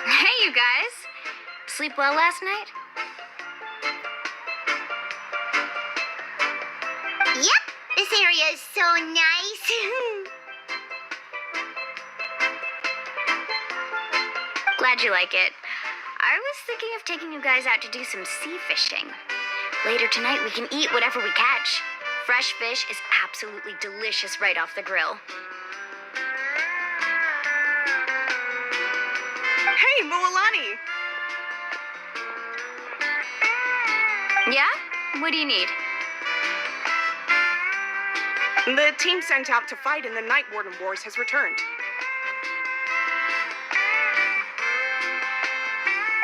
Hey, you guys. Sleep well last night? Yep, this area is so nice. Glad you like it. I was thinking of taking you guys out to do some sea fishing. Later tonight, we can eat whatever we catch. Fresh fish is absolutely delicious right off the grill. Hey, Mualani! Yeah? What do you need? The team sent out to fight in the Night Warden Wars has returned.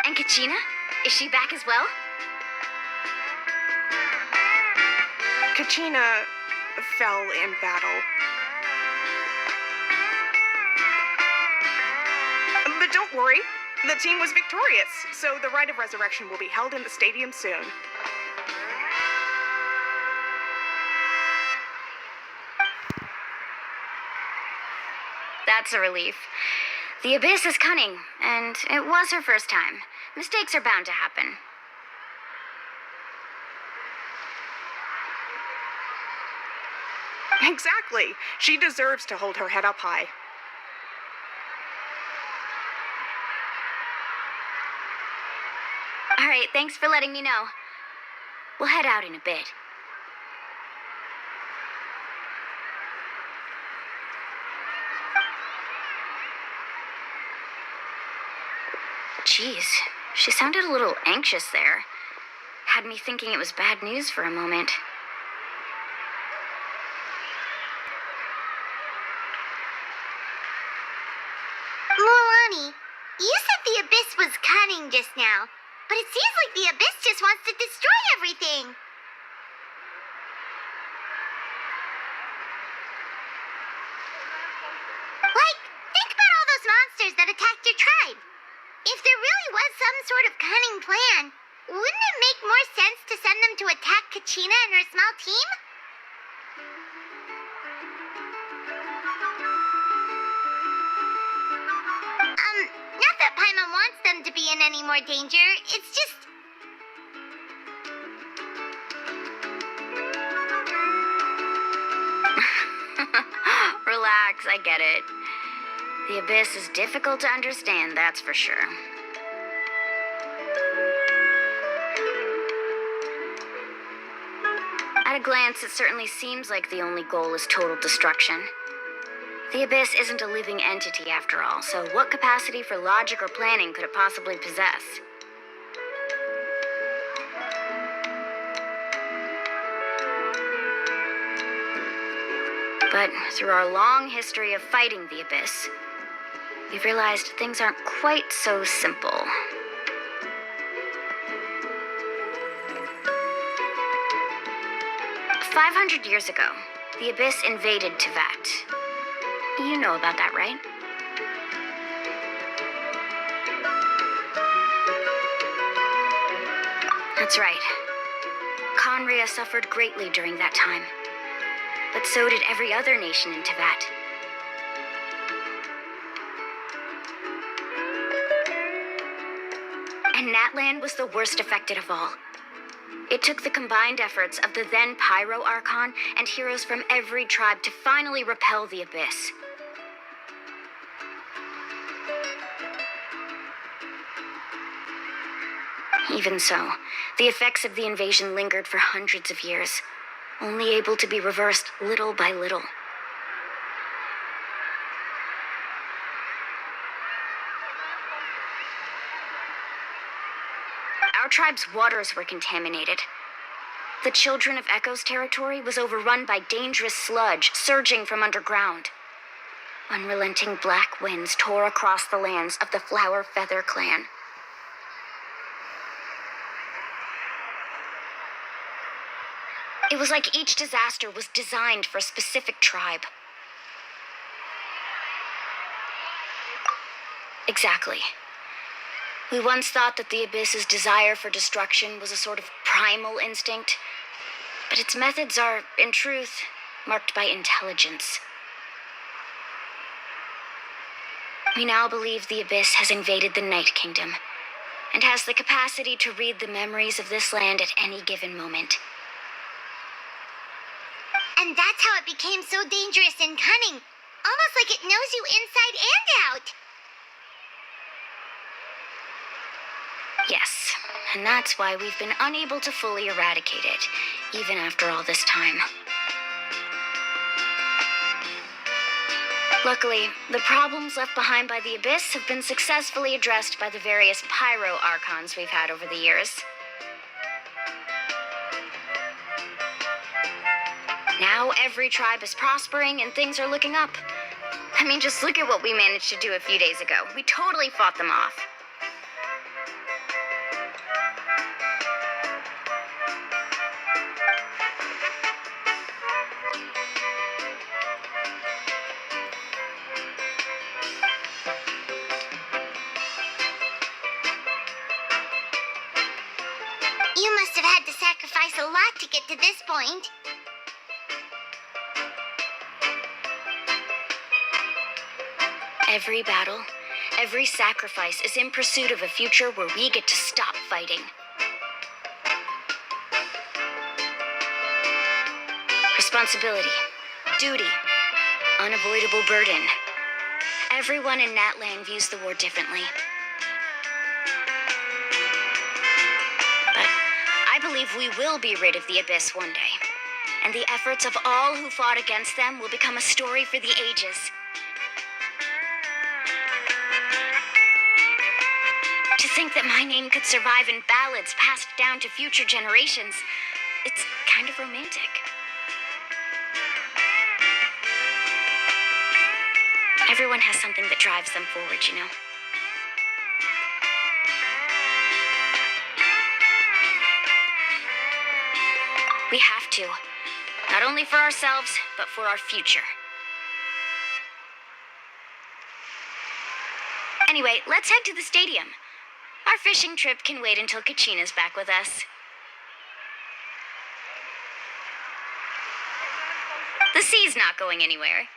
And Kachina? Is she back as well? Kachina fell in battle. But don't worry, the team was victorious, so the rite of resurrection will be held in the stadium soon. That's a relief. The Abyss is cunning, and it was her first time. Mistakes are bound to happen. Exactly. She deserves to hold her head up high. All right, thanks for letting me know. We'll head out in a bit. Jeez, she sounded a little anxious there. Had me thinking it was bad news for a moment. Mualani, you said the Abyss was cunning just now, but it seems like the Abyss just wants to destroy everything. Like, think about all those monsters that attacked your tribe. If there really was some sort of cunning plan, wouldn't it make more sense to send them to attack Kachina and her small team? Not that Paimon wants them to be in any more danger. It's just... Relax, I get it. The Abyss is difficult to understand, that's for sure. At a glance, it certainly seems like the only goal is total destruction. The Abyss isn't a living entity after all, so what capacity for logic or planning could it possibly possess? But through our long history of fighting the Abyss, we've realized things aren't quite so simple. "500 years ago, the Abyss invaded Tevat. You know about that, right? That's right. Conria suffered greatly during that time. But so did every other nation in Tevat. And Natlan was the worst affected of all. It took the combined efforts of the then Pyro Archon and heroes from every tribe to finally repel the Abyss. Even so, the effects of the invasion lingered for hundreds of years, only able to be reversed little by little. Our tribe's waters were contaminated. The Children of Echo's territory was overrun by dangerous sludge surging from underground. Unrelenting black winds tore across the lands of the Flower Feather clan. It was like each disaster was designed for a specific tribe. Exactly. We once thought that the Abyss's desire for destruction was a sort of primal instinct, but its methods are, in truth, marked by intelligence. We now believe the Abyss has invaded the Night Kingdom, and has the capacity to read the memories of this land at any given moment. And that's how it became so dangerous and cunning. Almost like it knows you inside and out. Yes, and that's why we've been unable to fully eradicate it, even after all this time. Luckily, the problems left behind by the Abyss have been successfully addressed by the various pyro archons we've had over the years. Now every tribe is prospering and things are looking up. I mean, just look at what we managed to do a few days ago. We totally fought them off. You must have had to sacrifice a lot to get to this point. Every battle, every sacrifice is in pursuit of a future where we get to stop fighting. Responsibility, duty, unavoidable burden. Everyone in Natlan views the war differently. But I believe we will be rid of the Abyss one day, and the efforts of all who fought against them will become a story for the ages. To think that my name could survive in ballads passed down to future generations, it's kind of romantic. Everyone has something that drives them forward, you know. We have to. Not only for ourselves, but for our future. Anyway, let's head to the stadium. Our fishing trip can wait until Kachina's back with us. The sea's not going anywhere.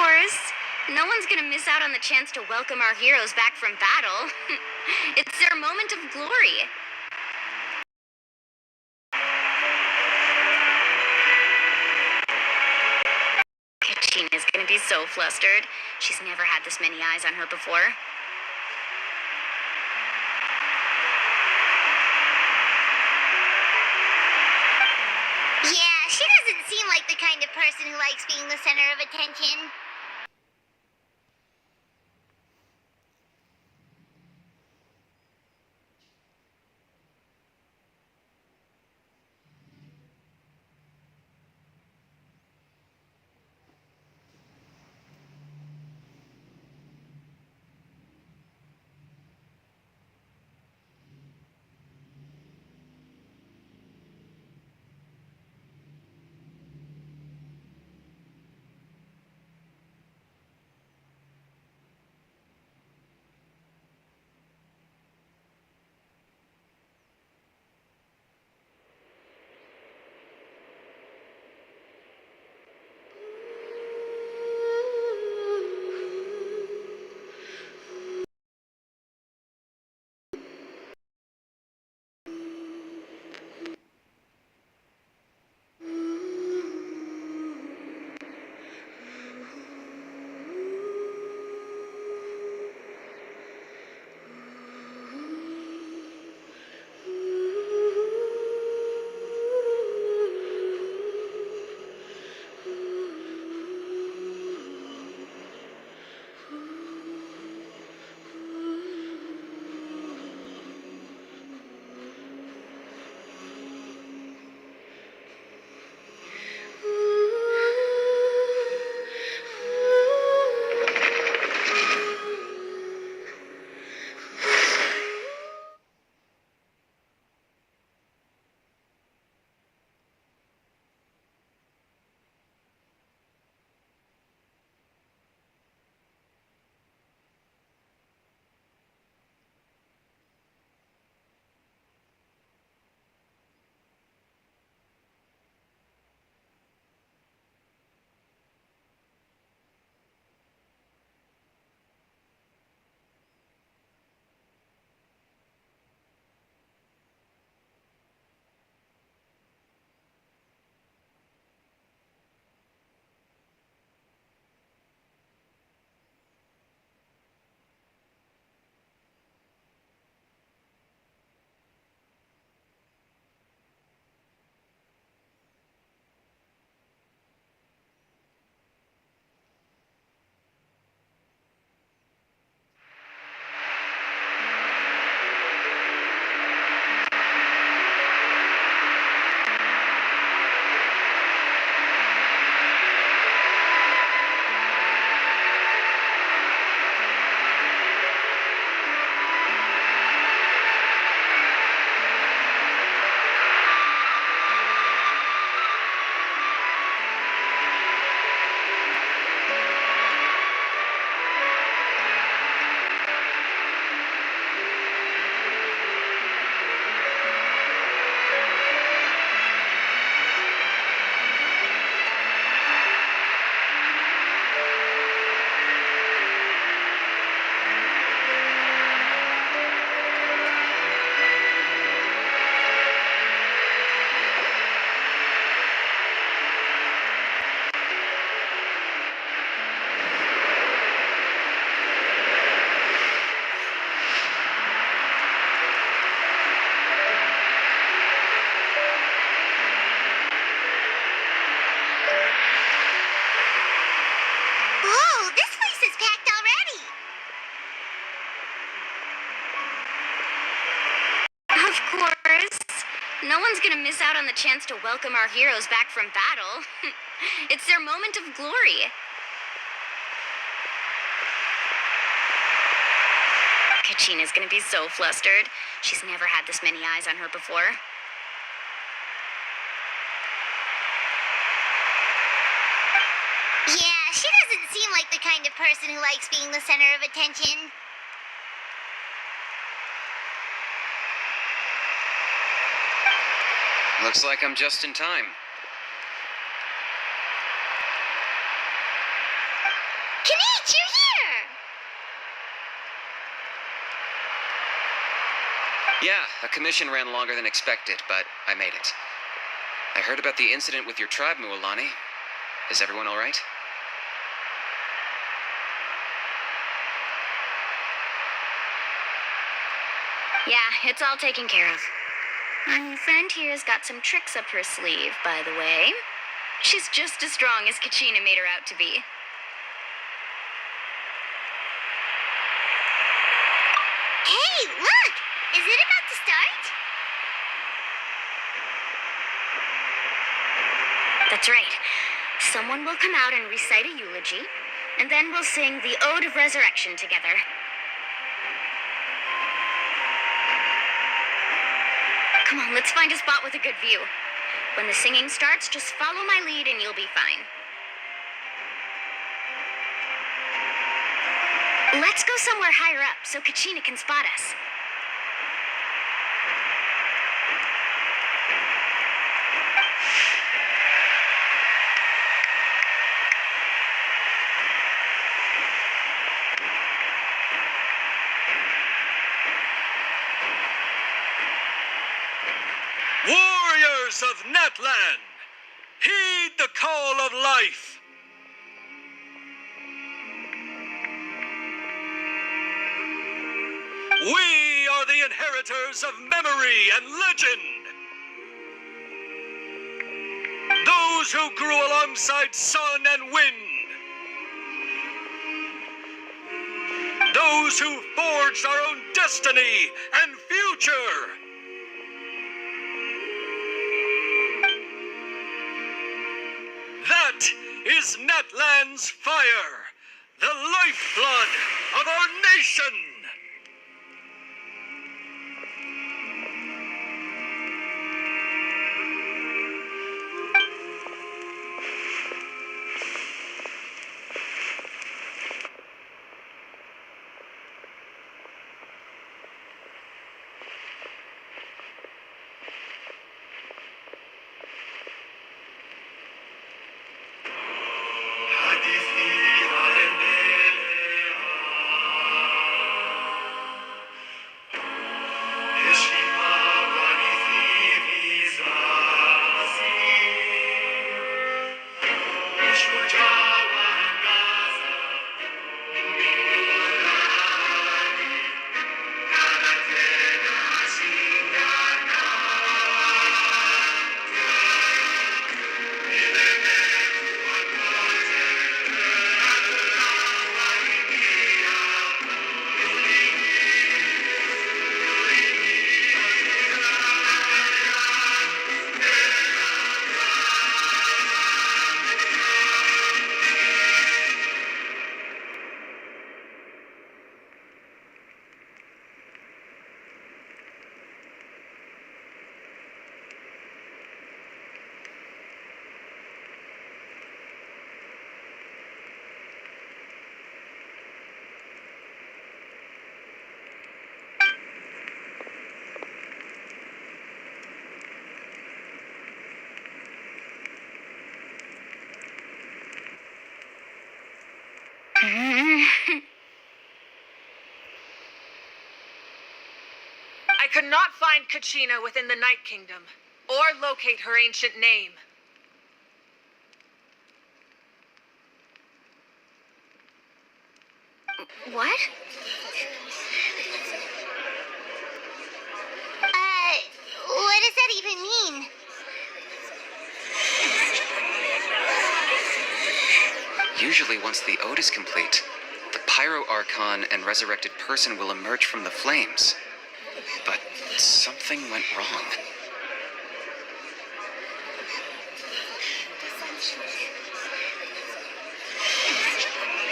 course. No one's gonna miss out on the chance to welcome our heroes back from battle. It's their moment of glory. Kachina's gonna be so flustered. She's never had this many eyes on her before. Yeah, she doesn't seem like the kind of person who likes being the center of attention. No one's gonna miss out on the chance to welcome our heroes back from battle. It's their moment of glory. Kachina's gonna be so flustered. She's never had this many eyes on her before. Yeah, she doesn't seem like the kind of person who likes being the center of attention. Looks like I'm just in time. Yeah, a commission ran longer than expected, but I made it. I heard about the incident with your tribe, Mualani. Is everyone all right? Yeah, it's all taken care of. My new friend here's got some tricks up her sleeve, by the way. She's just as strong as Kachina made her out to be. Hey, look! Is it about to start? That's right. Someone will come out and recite a eulogy, and then we'll sing the Ode of Resurrection together. Come on, let's find a spot with a good view. When the singing starts, just follow my lead and you'll be fine. Let's go somewhere higher up so Kachina can spot us. Warriors of Natlan, heed the call of life. We are the inheritors of memory and legend. Those who grew alongside sun and wind. Those who forged our own destiny and future. That is Natlan's fire, the lifeblood of our nation. I could not find Kachina within the Night Kingdom, or locate her ancient name. What? What does that even mean? Usually once the ode is complete, the Pyro Archon and resurrected person will emerge from the flames. But something went wrong.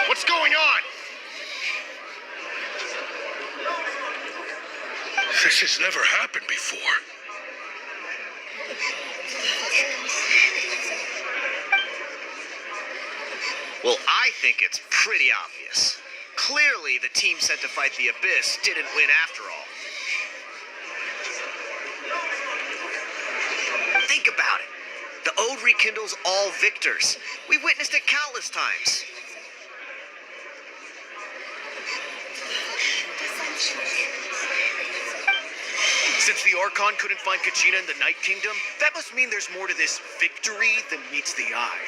What's going on? This has never happened before. Well, I think it's pretty obvious. Clearly, the team sent to fight the Abyss didn't win after all. Think about it. The Ode rekindles all victors. We witnessed it countless times. Since the Archon couldn't find Kachina in the Night Kingdom, that must mean there's more to this victory than meets the eye.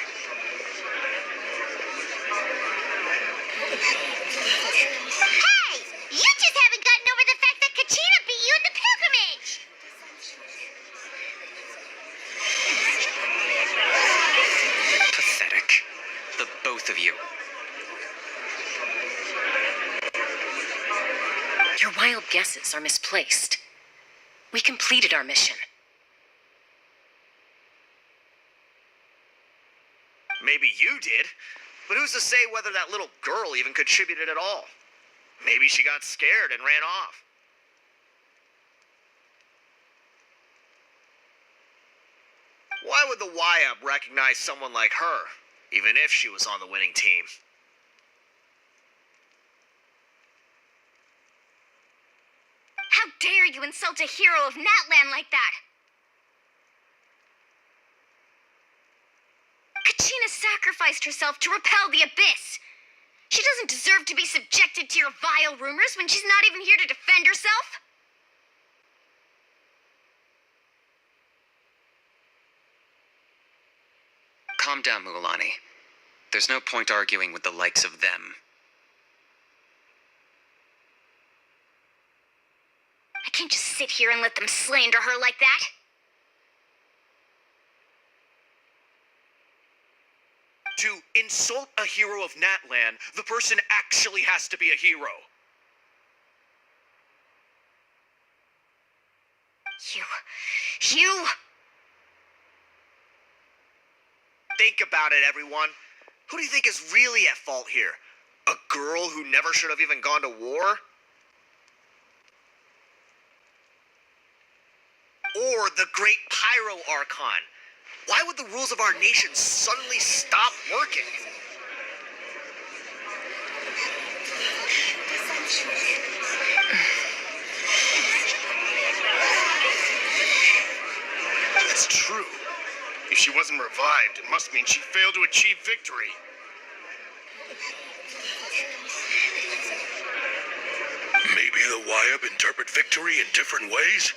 Hey! You just haven't gotten over the fact that Kachina beat you in the pilgrimage! Pathetic. The both of you. Your wild guesses are misplaced. We completed our mission. Maybe you did, but who's to say whether that little girl even contributed at all? Maybe she got scared and ran off. Why would the YUP recognize someone like her, even if she was on the winning team? How dare you insult a hero of Natlan like that? Kachina sacrificed herself to repel the Abyss. She doesn't deserve to be subjected to your vile rumors when she's not even here to defend herself. Calm down, Mualani. There's no point arguing with the likes of them. I can't just sit here and let them slander her like that. To insult a hero of Natlan, the person actually has to be a hero. You... Think about it, everyone. Who do you think is really at fault here? A girl who never should have even gone to war? Or the great Pyro Archon? Why would the rules of our nation suddenly stop working? It's true. If she wasn't revived, it must mean she failed to achieve victory. Maybe the YUP interpret victory in different ways?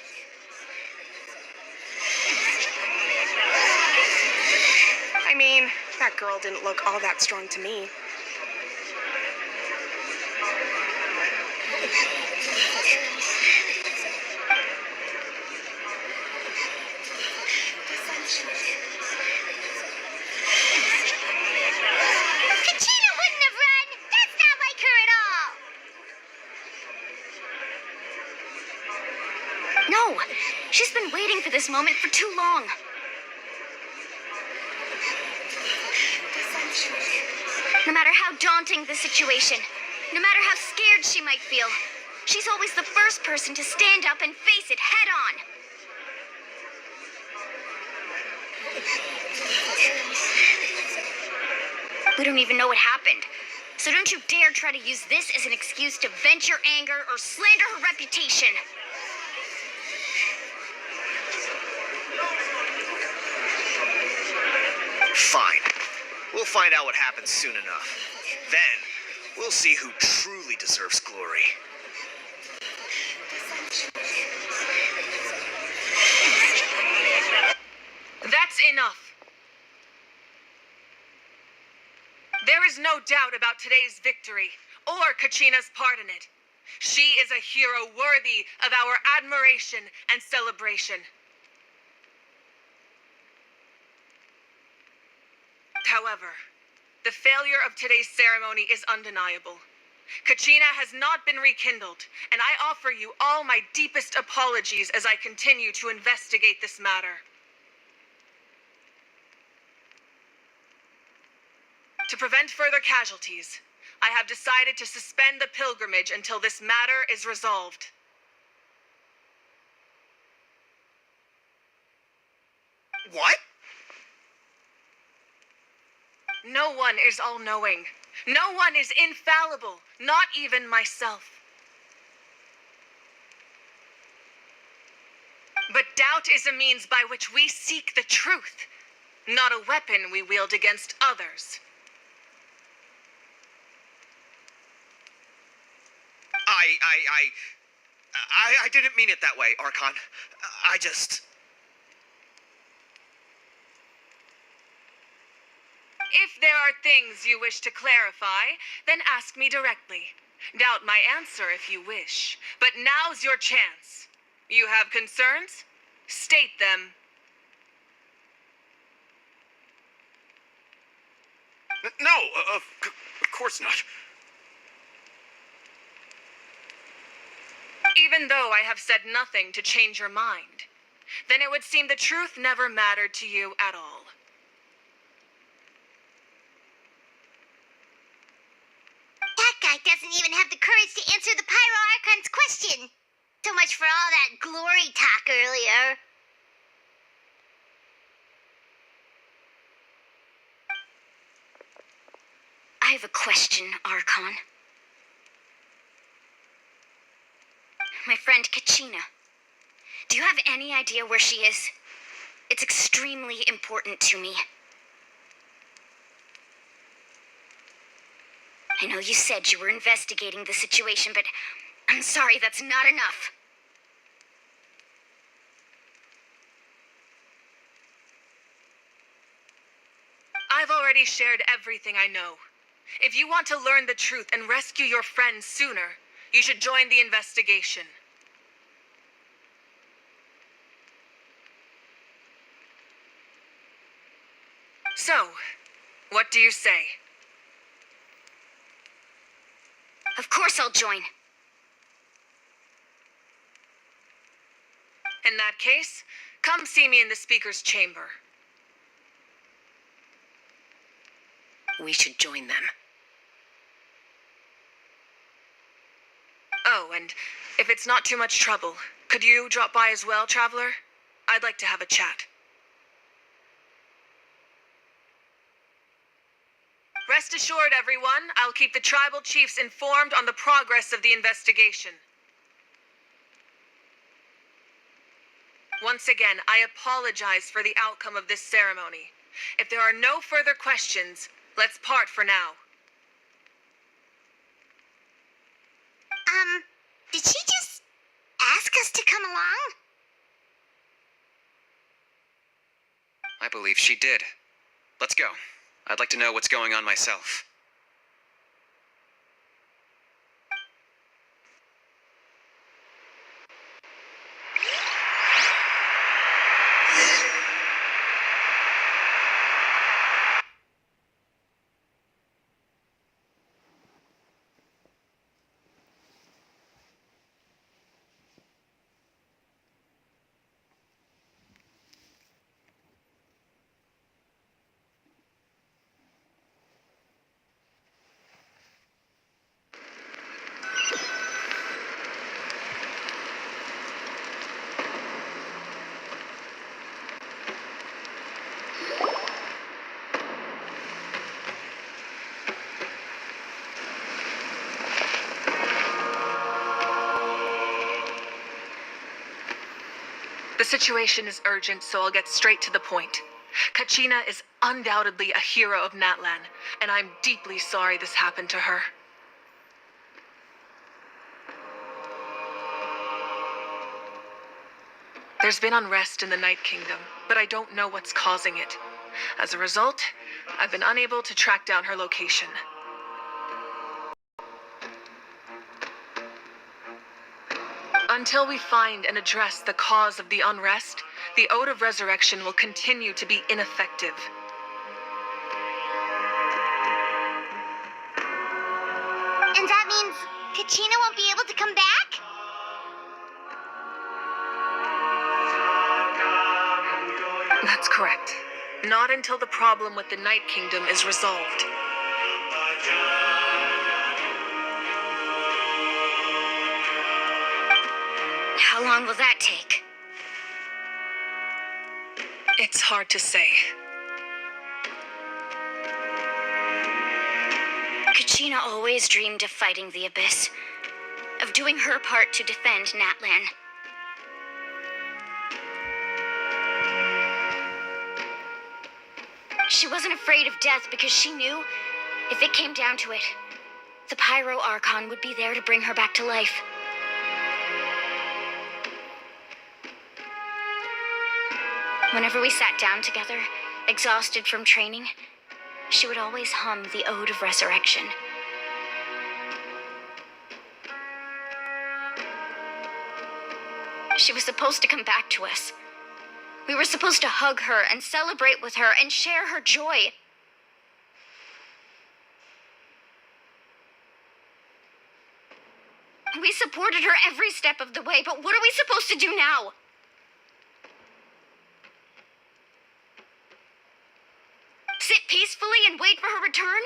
I mean, that girl didn't look all that strong to me. Kachina wouldn't have run! That's not like her at all! No! She's been waiting for this moment for too long. No matter how daunting the situation, no matter how scared she might feel, she's always the first person to stand up and face it head on. We don't even know what happened, so don't you dare try to use this as an excuse to vent your anger or slander her reputation. Fine. We'll find out what happens soon enough. Then, we'll see who truly deserves glory. That's enough. There is no doubt about today's victory, or Kachina's part in it. She is a hero worthy of our admiration and celebration. However, the failure of today's ceremony is undeniable. Kachina has not been rekindled, and I offer you all my deepest apologies as I continue to investigate this matter. To prevent further casualties, I have decided to suspend the pilgrimage until this matter is resolved. What? No one is all-knowing. No one is infallible, not even myself. But doubt is a means by which we seek the truth, not a weapon we wield against others. I didn't mean it that way, Archon. I just... If there are things you wish to clarify, then ask me directly. Doubt my answer if you wish. But now's your chance. You have concerns? State them. No, of course not. Even though I have said nothing to change your mind, then it would seem the truth never mattered to you at all. That guy doesn't even have the courage to answer the Pyro Archon's question. So much for all that glory talk earlier. I have a question, Archon. My friend Kachina. Do you have any idea where she is? It's extremely important to me. I know you said you were investigating the situation, but I'm sorry, that's not enough. I've already shared everything I know. If you want to learn the truth and rescue your friends sooner, you should join the investigation. So, what do you say? Of course I'll join. In that case, come see me in the speaker's chamber. We should join them. Oh, and if it's not too much trouble, could you drop by as well, Traveler? I'd like to have a chat. Rest assured, everyone, I'll keep the tribal chiefs informed on the progress of the investigation. Once again, I apologize for the outcome of this ceremony. If there are no further questions, let's part for now. Did she just ask us to come along? I believe she did. Let's go. I'd like to know what's going on myself. The situation is urgent, so I'll get straight to the point. Kachina is undoubtedly a hero of Natlan, and I'm deeply sorry this happened to her. There's been unrest in the Night Kingdom, but I don't know what's causing it. As a result, I've been unable to track down her location. Until we find and address the cause of the unrest, the Ode of Resurrection will continue to be ineffective. And that means Kachina won't be able to come back? That's correct. Not until the problem with the Night Kingdom is resolved. How long will that take? It's hard to say. Kachina always dreamed of fighting the Abyss, of doing her part to defend Natlan. She wasn't afraid of death because she knew, if it came down to it, the Pyro Archon would be there to bring her back to life. Whenever we sat down together, exhausted from training, she would always hum the Ode of Resurrection. She was supposed to come back to us. We were supposed to hug her and celebrate with her and share her joy. We supported her every step of the way, but what are we supposed to do now? Sit peacefully and wait for her return?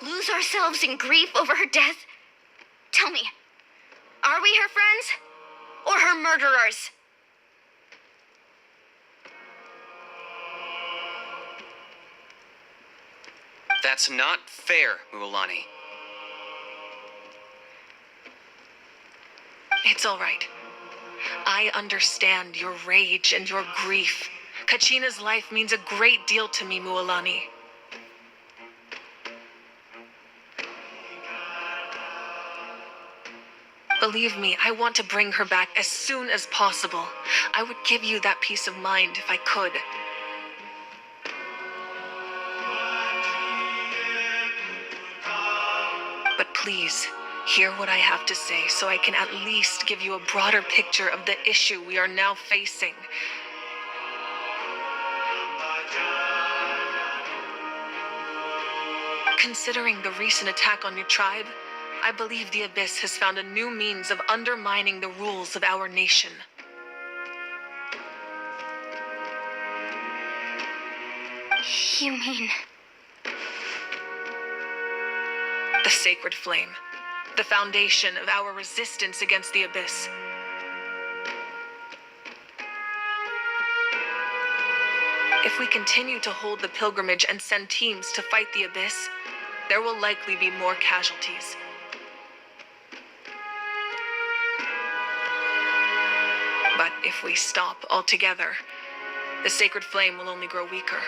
Lose ourselves in grief over her death? Tell me, are we her friends or her murderers? That's not fair, Mualani. It's all right. I understand your rage and your grief. Kachina's life means a great deal to me, Mualani. Believe me, I want to bring her back as soon as possible. I would give you that peace of mind if I could. But please, hear what I have to say so I can at least give you a broader picture of the issue we are now facing. Considering the recent attack on your tribe, I believe the Abyss has found a new means of undermining the rules of our nation. You mean... The Sacred Flame, the foundation of our resistance against the Abyss. If we continue to hold the pilgrimage and send teams to fight the Abyss, there will likely be more casualties. But if we stop altogether, the Sacred Flame will only grow weaker.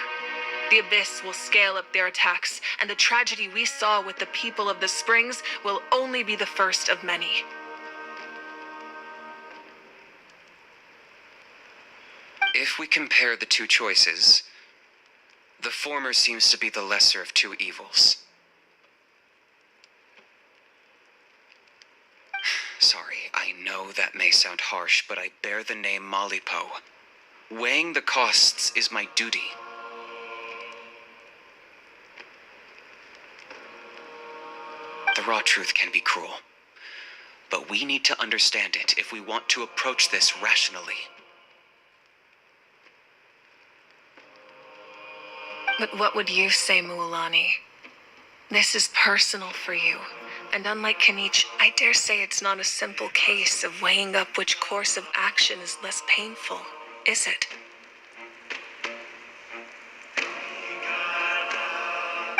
The Abyss will scale up their attacks, and the tragedy we saw with the people of the Springs will only be the first of many. If we compare the two choices, the former seems to be the lesser of two evils. Sorry, I know that may sound harsh, but I bear the name Malipo. Weighing the costs is my duty. The raw truth can be cruel, but we need to understand it if we want to approach this rationally. But what would you say, Mualani? This is personal for you, and unlike Kanich, I dare say it's not a simple case of weighing up which course of action is less painful, is it?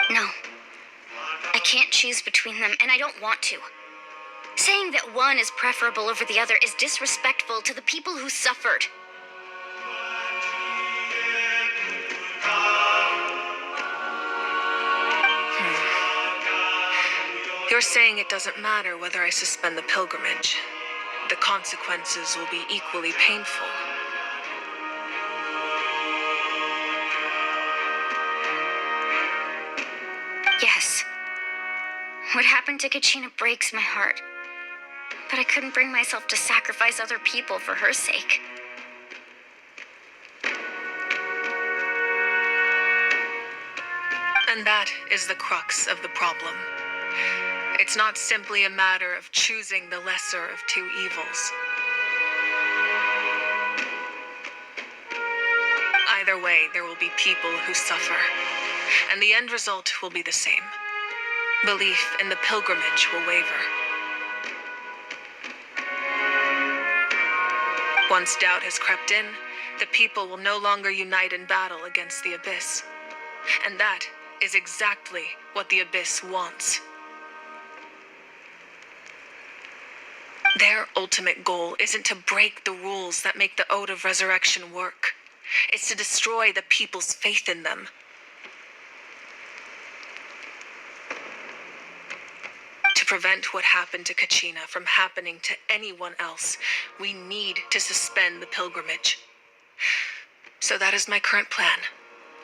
No. I can't choose between them, and I don't want to. Saying that one is preferable over the other is disrespectful to the people who suffered. You're saying it doesn't matter whether I suspend the pilgrimage. The consequences will be equally painful. Yes. What happened to Kachina breaks my heart. But I couldn't bring myself to sacrifice other people for her sake. And that is the crux of the problem. It's not simply a matter of choosing the lesser of two evils. Either way, there will be people who suffer, and the end result will be the same. Belief in the pilgrimage will waver. Once doubt has crept in, the people will no longer unite in battle against the Abyss. And that is exactly what the Abyss wants. Their ultimate goal isn't to break the rules that make the Ode of Resurrection work. It's to destroy the people's faith in them. To prevent what happened to Kachina from happening to anyone else, we need to suspend the pilgrimage. So that is my current plan.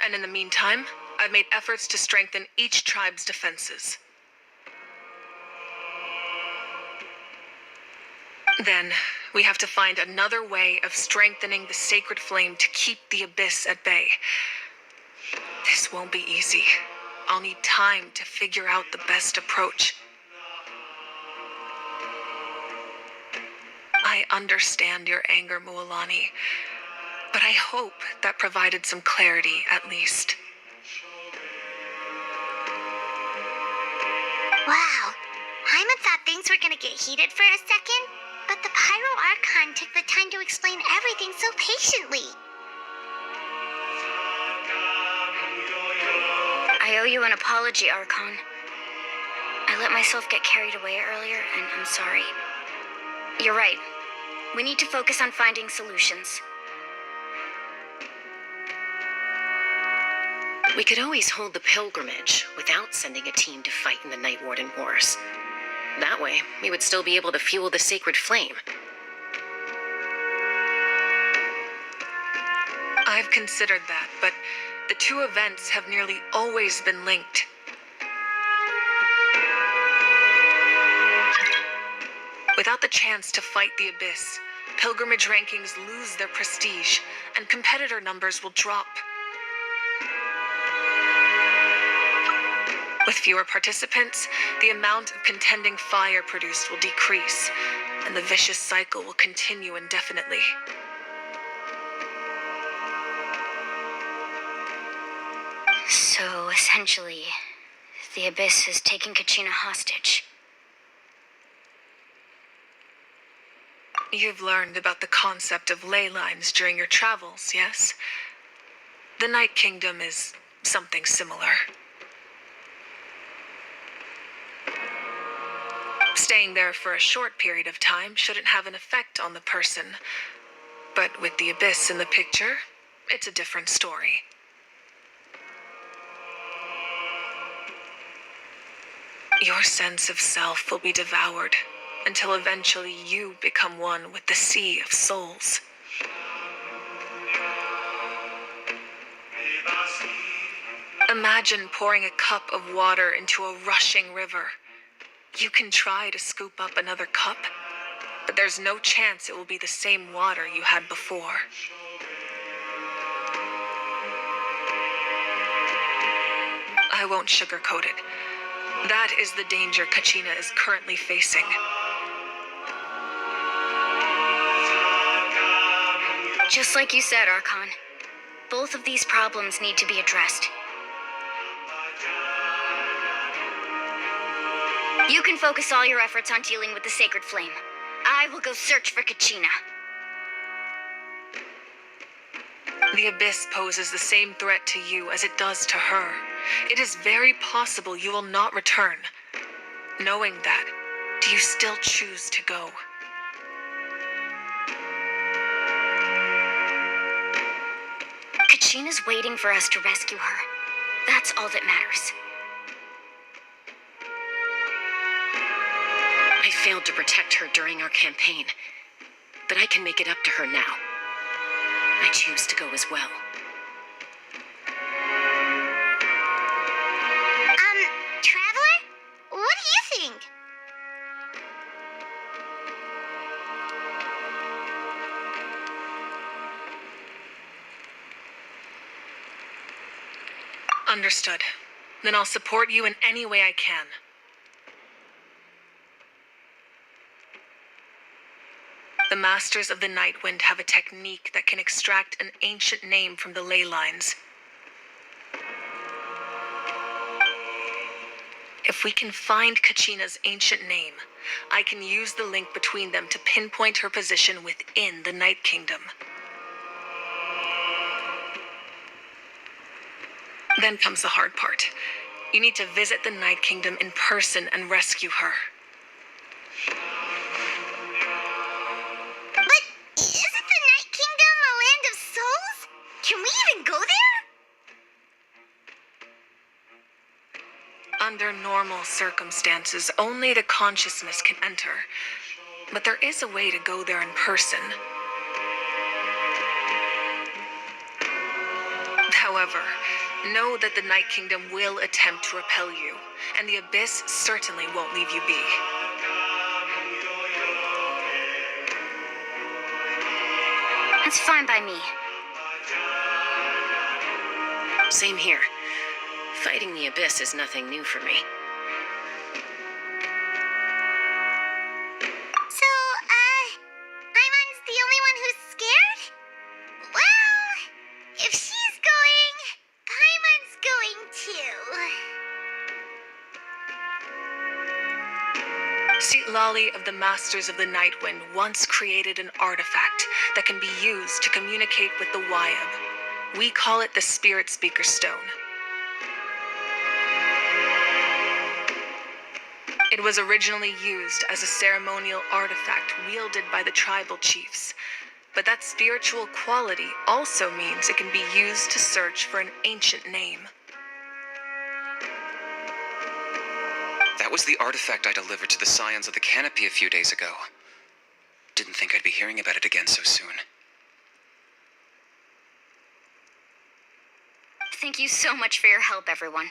And in the meantime, I've made efforts to strengthen each tribe's defenses. Then, we have to find another way of strengthening the sacred flame to keep the abyss at bay. This won't be easy. I'll need time to figure out the best approach. I understand your anger, Mualani, but I hope that provided some clarity at least. Wow, Hyman thought things were gonna get heated for a second, but the Pyro Archon took the time to explain everything so patiently. I owe you an apology, Archon. I let myself get carried away earlier, and I'm sorry. You're right. We need to focus on finding solutions. We could always hold the pilgrimage without sending a team to fight in the Night Warden Wars. That way, we would still be able to fuel the sacred flame. I've considered that, but the two events have nearly always been linked. Without the chance to fight the abyss, pilgrimage rankings lose their prestige, and competitor numbers will drop. With fewer participants, the amount of contending fire produced will decrease, and the vicious cycle will continue indefinitely. So, essentially, the Abyss is taking Kachina hostage. You've learned about the concept of ley lines during your travels, yes? The Night Kingdom is something similar. Staying there for a short period of time shouldn't have an effect on the person. But with the Abyss in the picture, it's a different story. Your sense of self will be devoured until eventually you become one with the Sea of Souls. Imagine pouring a cup of water into a rushing river. You can try to scoop up another cup, but there's no chance it will be the same water you had before. I won't sugarcoat it. That is the danger Kachina is currently facing. Just like you said, Archon, both of these problems need to be addressed. You can focus all your efforts on dealing with the Sacred Flame. I will go search for Kachina. The Abyss poses the same threat to you as it does to her. It is very possible you will not return. Knowing that, do you still choose to go? Kachina's waiting for us to rescue her. That's all that matters. I failed to protect her during our campaign, but I can make it up to her now. I choose to go as well. Traveler? What do you think? Understood. Then I'll support you in any way I can. The Masters of the Nightwind have a technique that can extract an ancient name from the ley lines. If we can find Kachina's ancient name, I can use the link between them to pinpoint her position within the Night Kingdom. Then comes the hard part. You need to visit the Night Kingdom in person and rescue her. But isn't the Night Kingdom a land of souls? Can we even go there? Under normal circumstances, only the consciousness can enter. But there is a way to go there in person. However, know that the Night Kingdom will attempt to repel you, and the Abyss certainly won't leave you be. That's fine by me. Same here. Fighting the Abyss is nothing new for me. So, Paimon's the only one who's scared? Well, if she's going, Paimon's going too. Citlali of the Masters of the Nightwind once created an artifact that can be used to communicate with the Wyab. We call it the Spirit Speaker Stone. It was originally used as a ceremonial artifact wielded by the tribal chiefs, but that spiritual quality also means it can be used to search for an ancient name. That was the artifact I delivered to the Scions of the Canopy a few days ago. Didn't think I'd be hearing about it again so soon. Thank you so much for your help, everyone.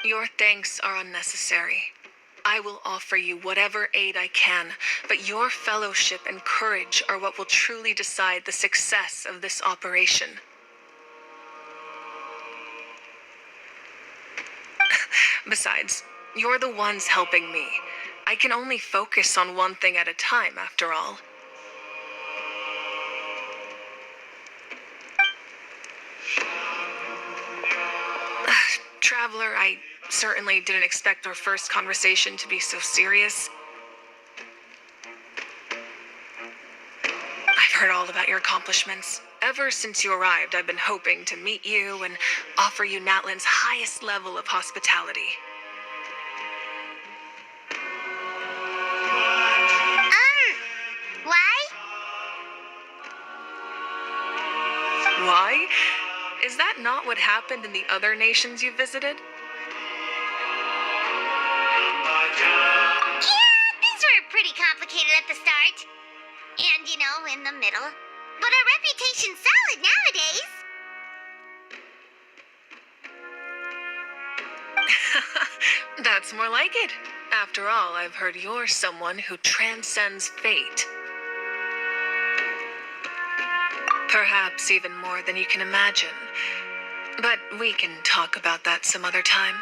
Your thanks are unnecessary. I will offer you whatever aid I can, but your fellowship and courage are what will truly decide the success of this operation. Besides, you're the ones helping me. I can only focus on one thing at a time, after all. Traveler, I certainly didn't expect our first conversation to be so serious. I've heard all about your accomplishments. Ever since you arrived, I've been hoping to meet you and offer you Natlan's highest level of hospitality. Why? Why? Is that not what happened in the other nations you visited? Yeah, things were pretty complicated at the start. And, in the middle. But our reputation's solid nowadays. That's more like it. After all, I've heard you're someone who transcends fate. Perhaps even more than you can imagine. But we can talk about that some other time.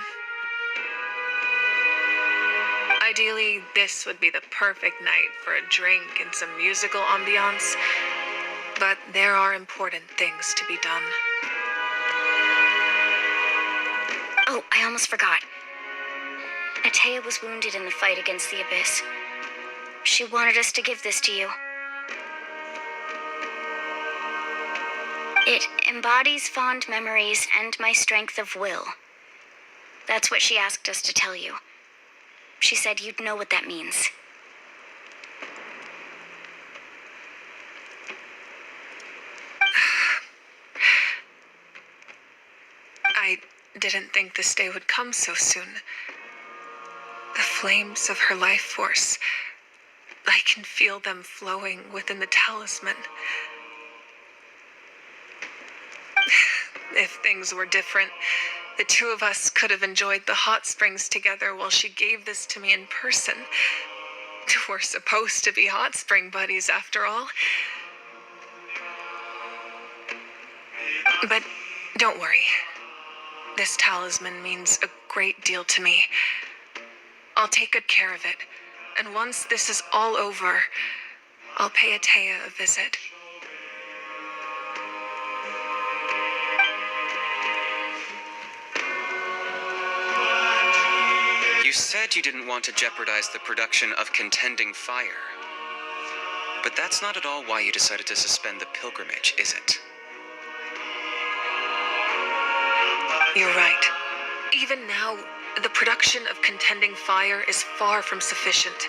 Ideally, this would be the perfect night for a drink and some musical ambiance. But there are important things to be done. Oh, I almost forgot. Atea was wounded in the fight against the Abyss. She wanted us to give this to you. It embodies fond memories and my strength of will. That's what she asked us to tell you. She said you'd know what that means. I didn't think this day would come so soon. The flames of her life force, I can feel them flowing within the talisman. If things were different, the two of us could have enjoyed the hot springs together while she gave this to me in person. We're supposed to be hot spring buddies, after all. But don't worry. This talisman means a great deal to me. I'll take good care of it, and once this is all over, I'll pay Atea a visit. You said you didn't want to jeopardize the production of Contending Fire. But that's not at all why you decided to suspend the pilgrimage, is it? You're right. Even now, the production of Contending Fire is far from sufficient.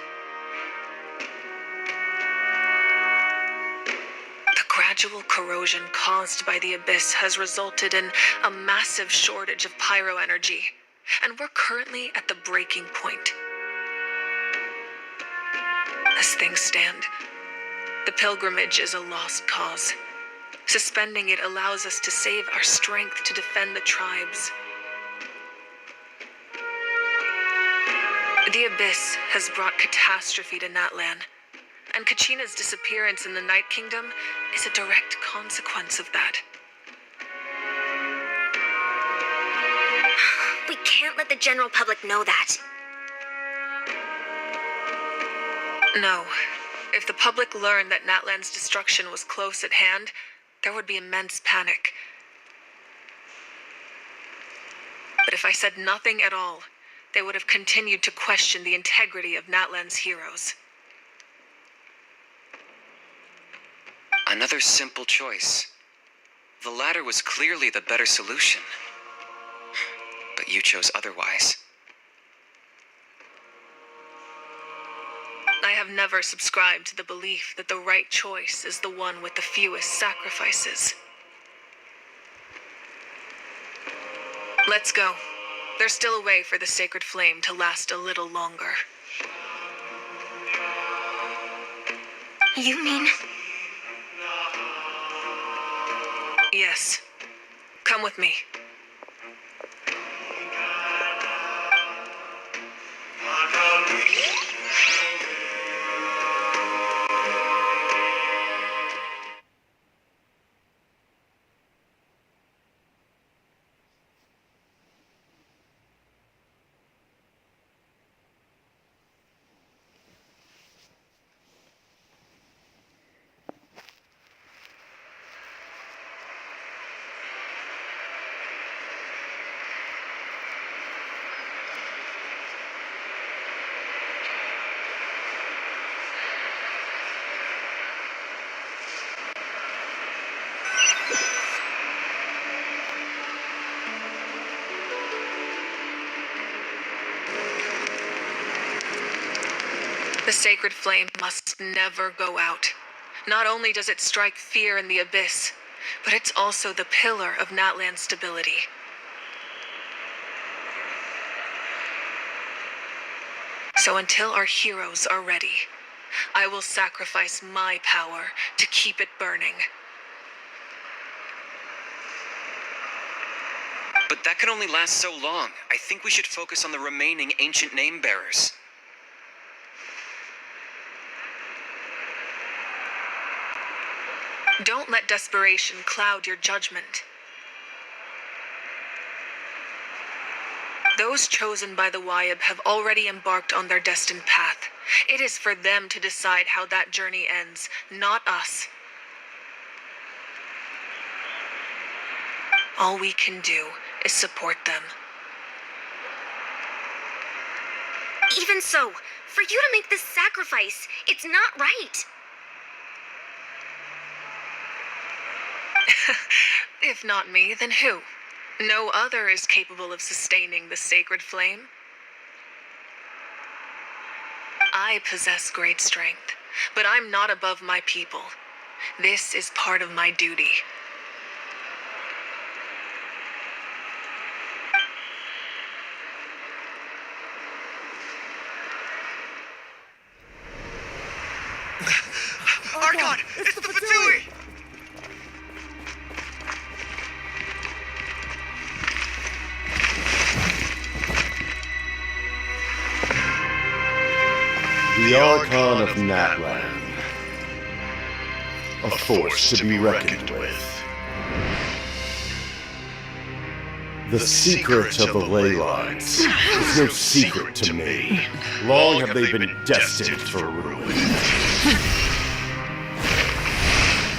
The gradual corrosion caused by the Abyss has resulted in a massive shortage of pyro energy, and we're currently at the breaking point. As things stand, The pilgrimage is a lost cause. Suspending it allows us to save our strength to defend the tribes. The Abyss has brought catastrophe to Natlan, and Kachina's disappearance in the Night Kingdom is a direct consequence of that. We can't let the general public know that. No. If the public learned that Natlan's destruction was close at hand, there would be immense panic. But if I said nothing at all, they would have continued to question the integrity of Natlan's heroes. Another simple choice. The latter was clearly the better solution. But you chose otherwise. I have never subscribed to the belief that the right choice is the one with the fewest sacrifices. Let's go. There's still a way for the sacred flame to last a little longer. You mean? Yes. Come with me. The sacred flame must never go out. Not only does it strike fear in the Abyss, but it's also the pillar of Natlan's stability. So until our heroes are ready, I will sacrifice my power to keep it burning. But that can only last so long. I think we should focus on the remaining ancient name bearers. Don't let desperation cloud your judgment. Those chosen by the Wyab have already embarked on their destined path. It is for them to decide how that journey ends, not us. All we can do is support them. Even so, for you to make this sacrifice, it's not right. If not me, then who? No other is capable of sustaining the sacred flame. I possess great strength, but I'm not above my people. This is part of my duty. Archon! It's the Fatui! The Archon of Natlan. A force to be reckoned with. The secret of the ley lines is no secret to me. Long have they been destined for ruin.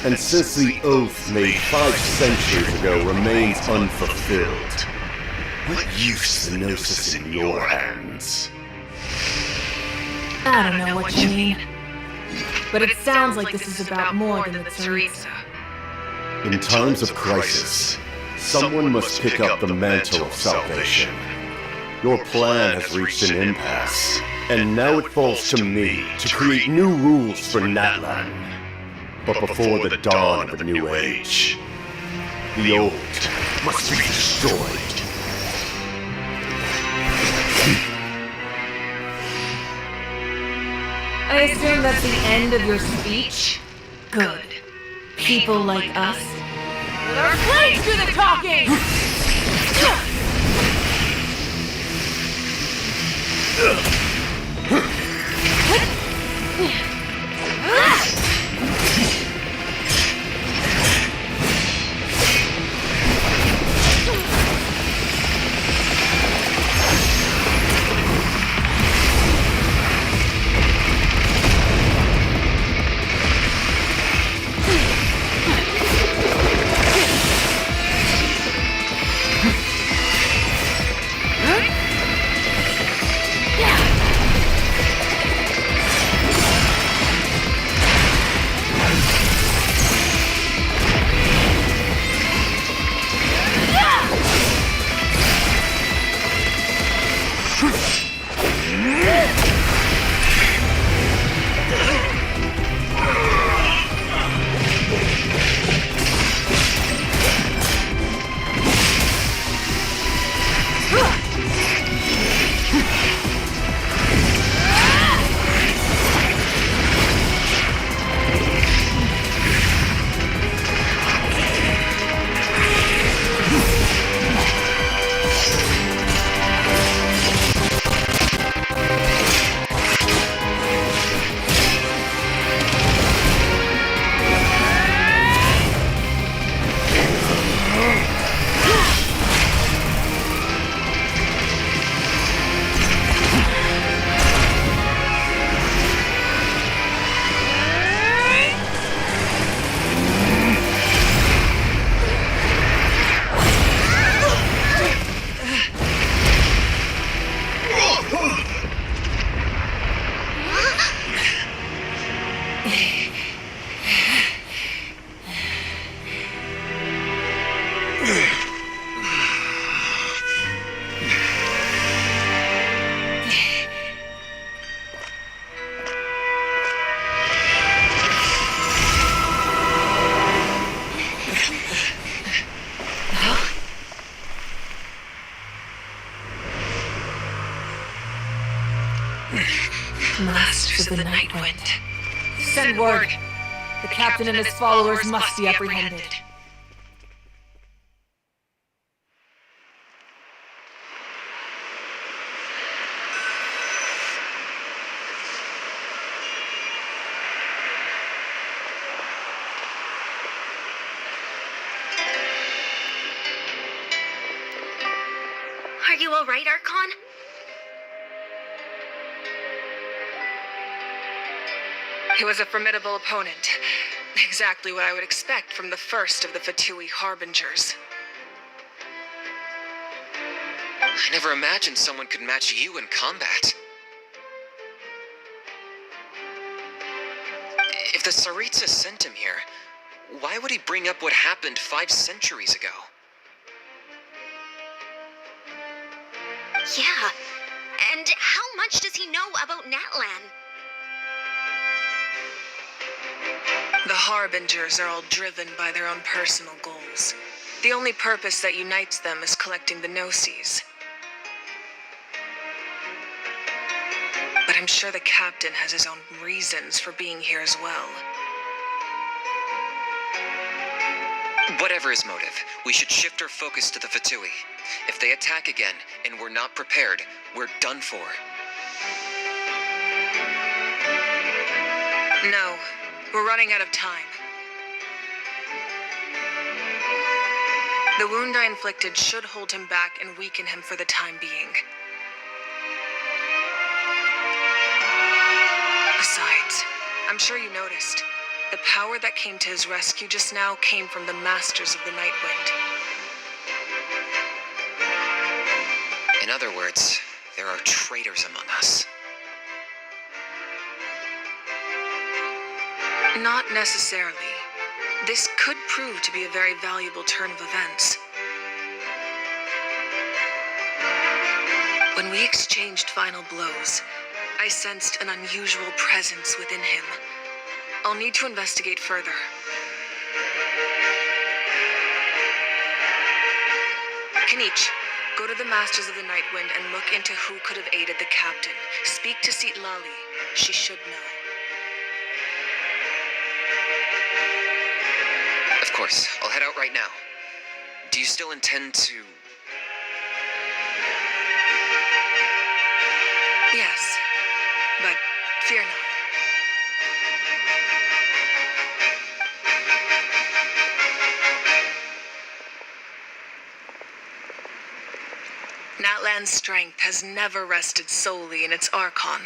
And since the oath made 5 centuries ago remains unfulfilled, what use the Gnosis in your hands? I don't know what you mean. But it sounds like this is about more than the Tsaritsa. In times of crisis, someone must pick up the mantle of salvation. Your plan has reached an impasse, and now it falls to me to create new rules for Natlan. But before the dawn of a new age, the old must be destroyed. I assume that's the end of your speech? Good. People like us. Let our flames do the talking! Masters of the Night Wind. Send word. The captain and his followers must be apprehended. Are you all right, Archon? He was a formidable opponent. Exactly what I would expect from the first of the Fatui Harbingers. I never imagined someone could match you in combat. If the Tsaritsa sent him here, why would he bring up what happened 5 centuries ago? Yeah. And how much does he know about Natlan? The Harbingers are all driven by their own personal goals. The only purpose that unites them is collecting the Gnosis. But I'm sure the captain has his own reasons for being here as well. Whatever his motive, we should shift our focus to the Fatui. If they attack again, and we're not prepared, we're done for. No, we're running out of time. The wound I inflicted should hold him back and weaken him for the time being. Besides, I'm sure you noticed, the power that came to his rescue just now came from the Masters of the Night Wind. In other words, there are traitors among us. Not necessarily. This could prove to be a very valuable turn of events. When we exchanged final blows, I sensed an unusual presence within him. I'll need to investigate further. Kanich, go to the Masters of the Night Wind and look into who could have aided the captain. Speak to Seat Lali. She should know. course. I'll head out right now. Do you still intend to... Yes, but fear not. Natlan's strength has never rested solely in its Archon.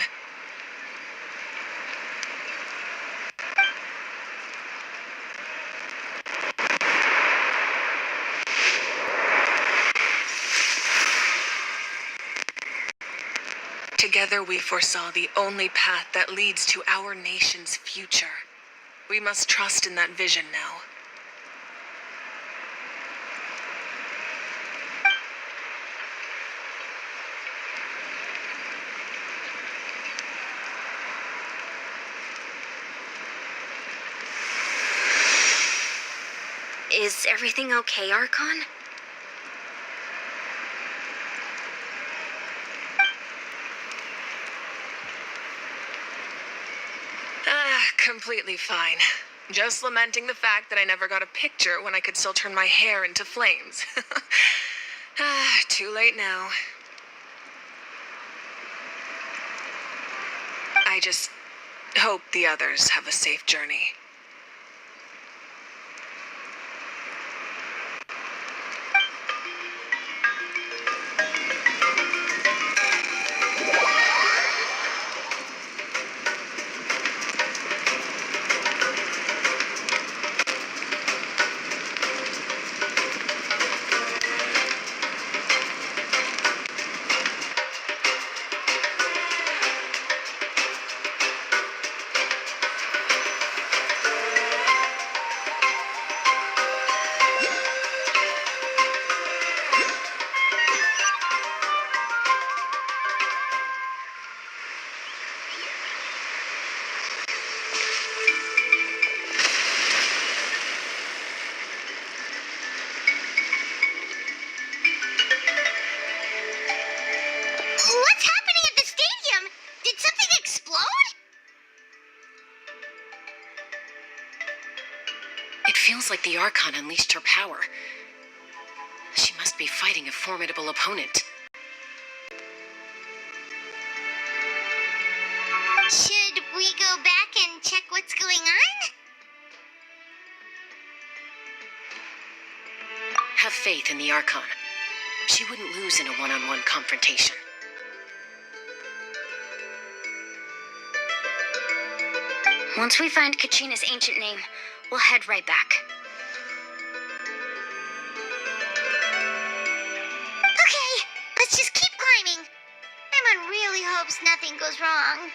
Together we foresaw the only path that leads to our nation's future. We must trust in that vision now. Is everything okay, Archon? Completely fine. Just lamenting the fact that I never got a picture when I could still turn my hair into flames. Too late now. I just hope the others have a safe journey. What's happening at the stadium? Did something explode? It feels like the Archon unleashed her power. She must be fighting a formidable opponent. Should we go back and check what's going on? Have faith in the Archon. She wouldn't lose in a one-on-one confrontation. Once we find Kachina's ancient name, we'll head right back. Okay, let's just keep climbing. Everyone really hopes nothing goes wrong.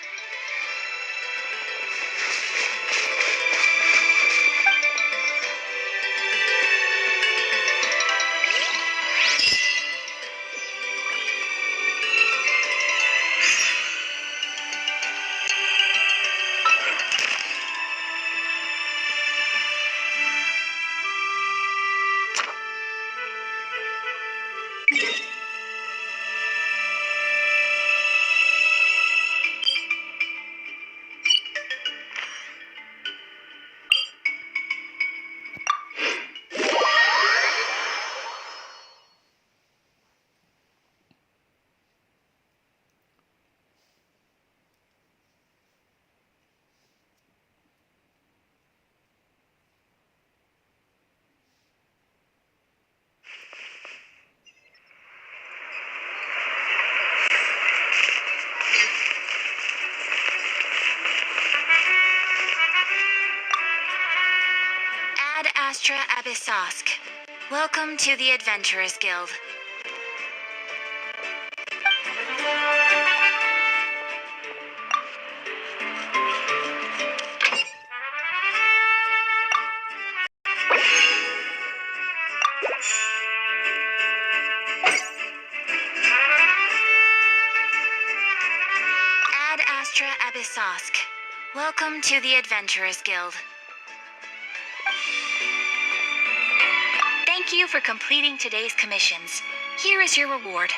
Ad Astra Abyssosk. Welcome to the Adventurers Guild. Ad Astra Abyssosk. Welcome to the Adventurers Guild. Thank you for completing today's commissions. Here is your reward.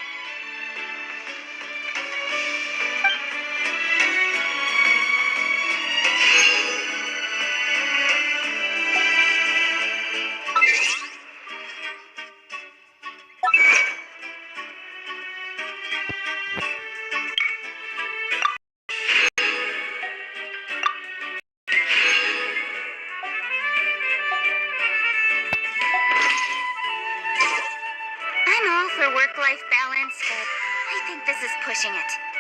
work-life balance, but I think this is pushing it.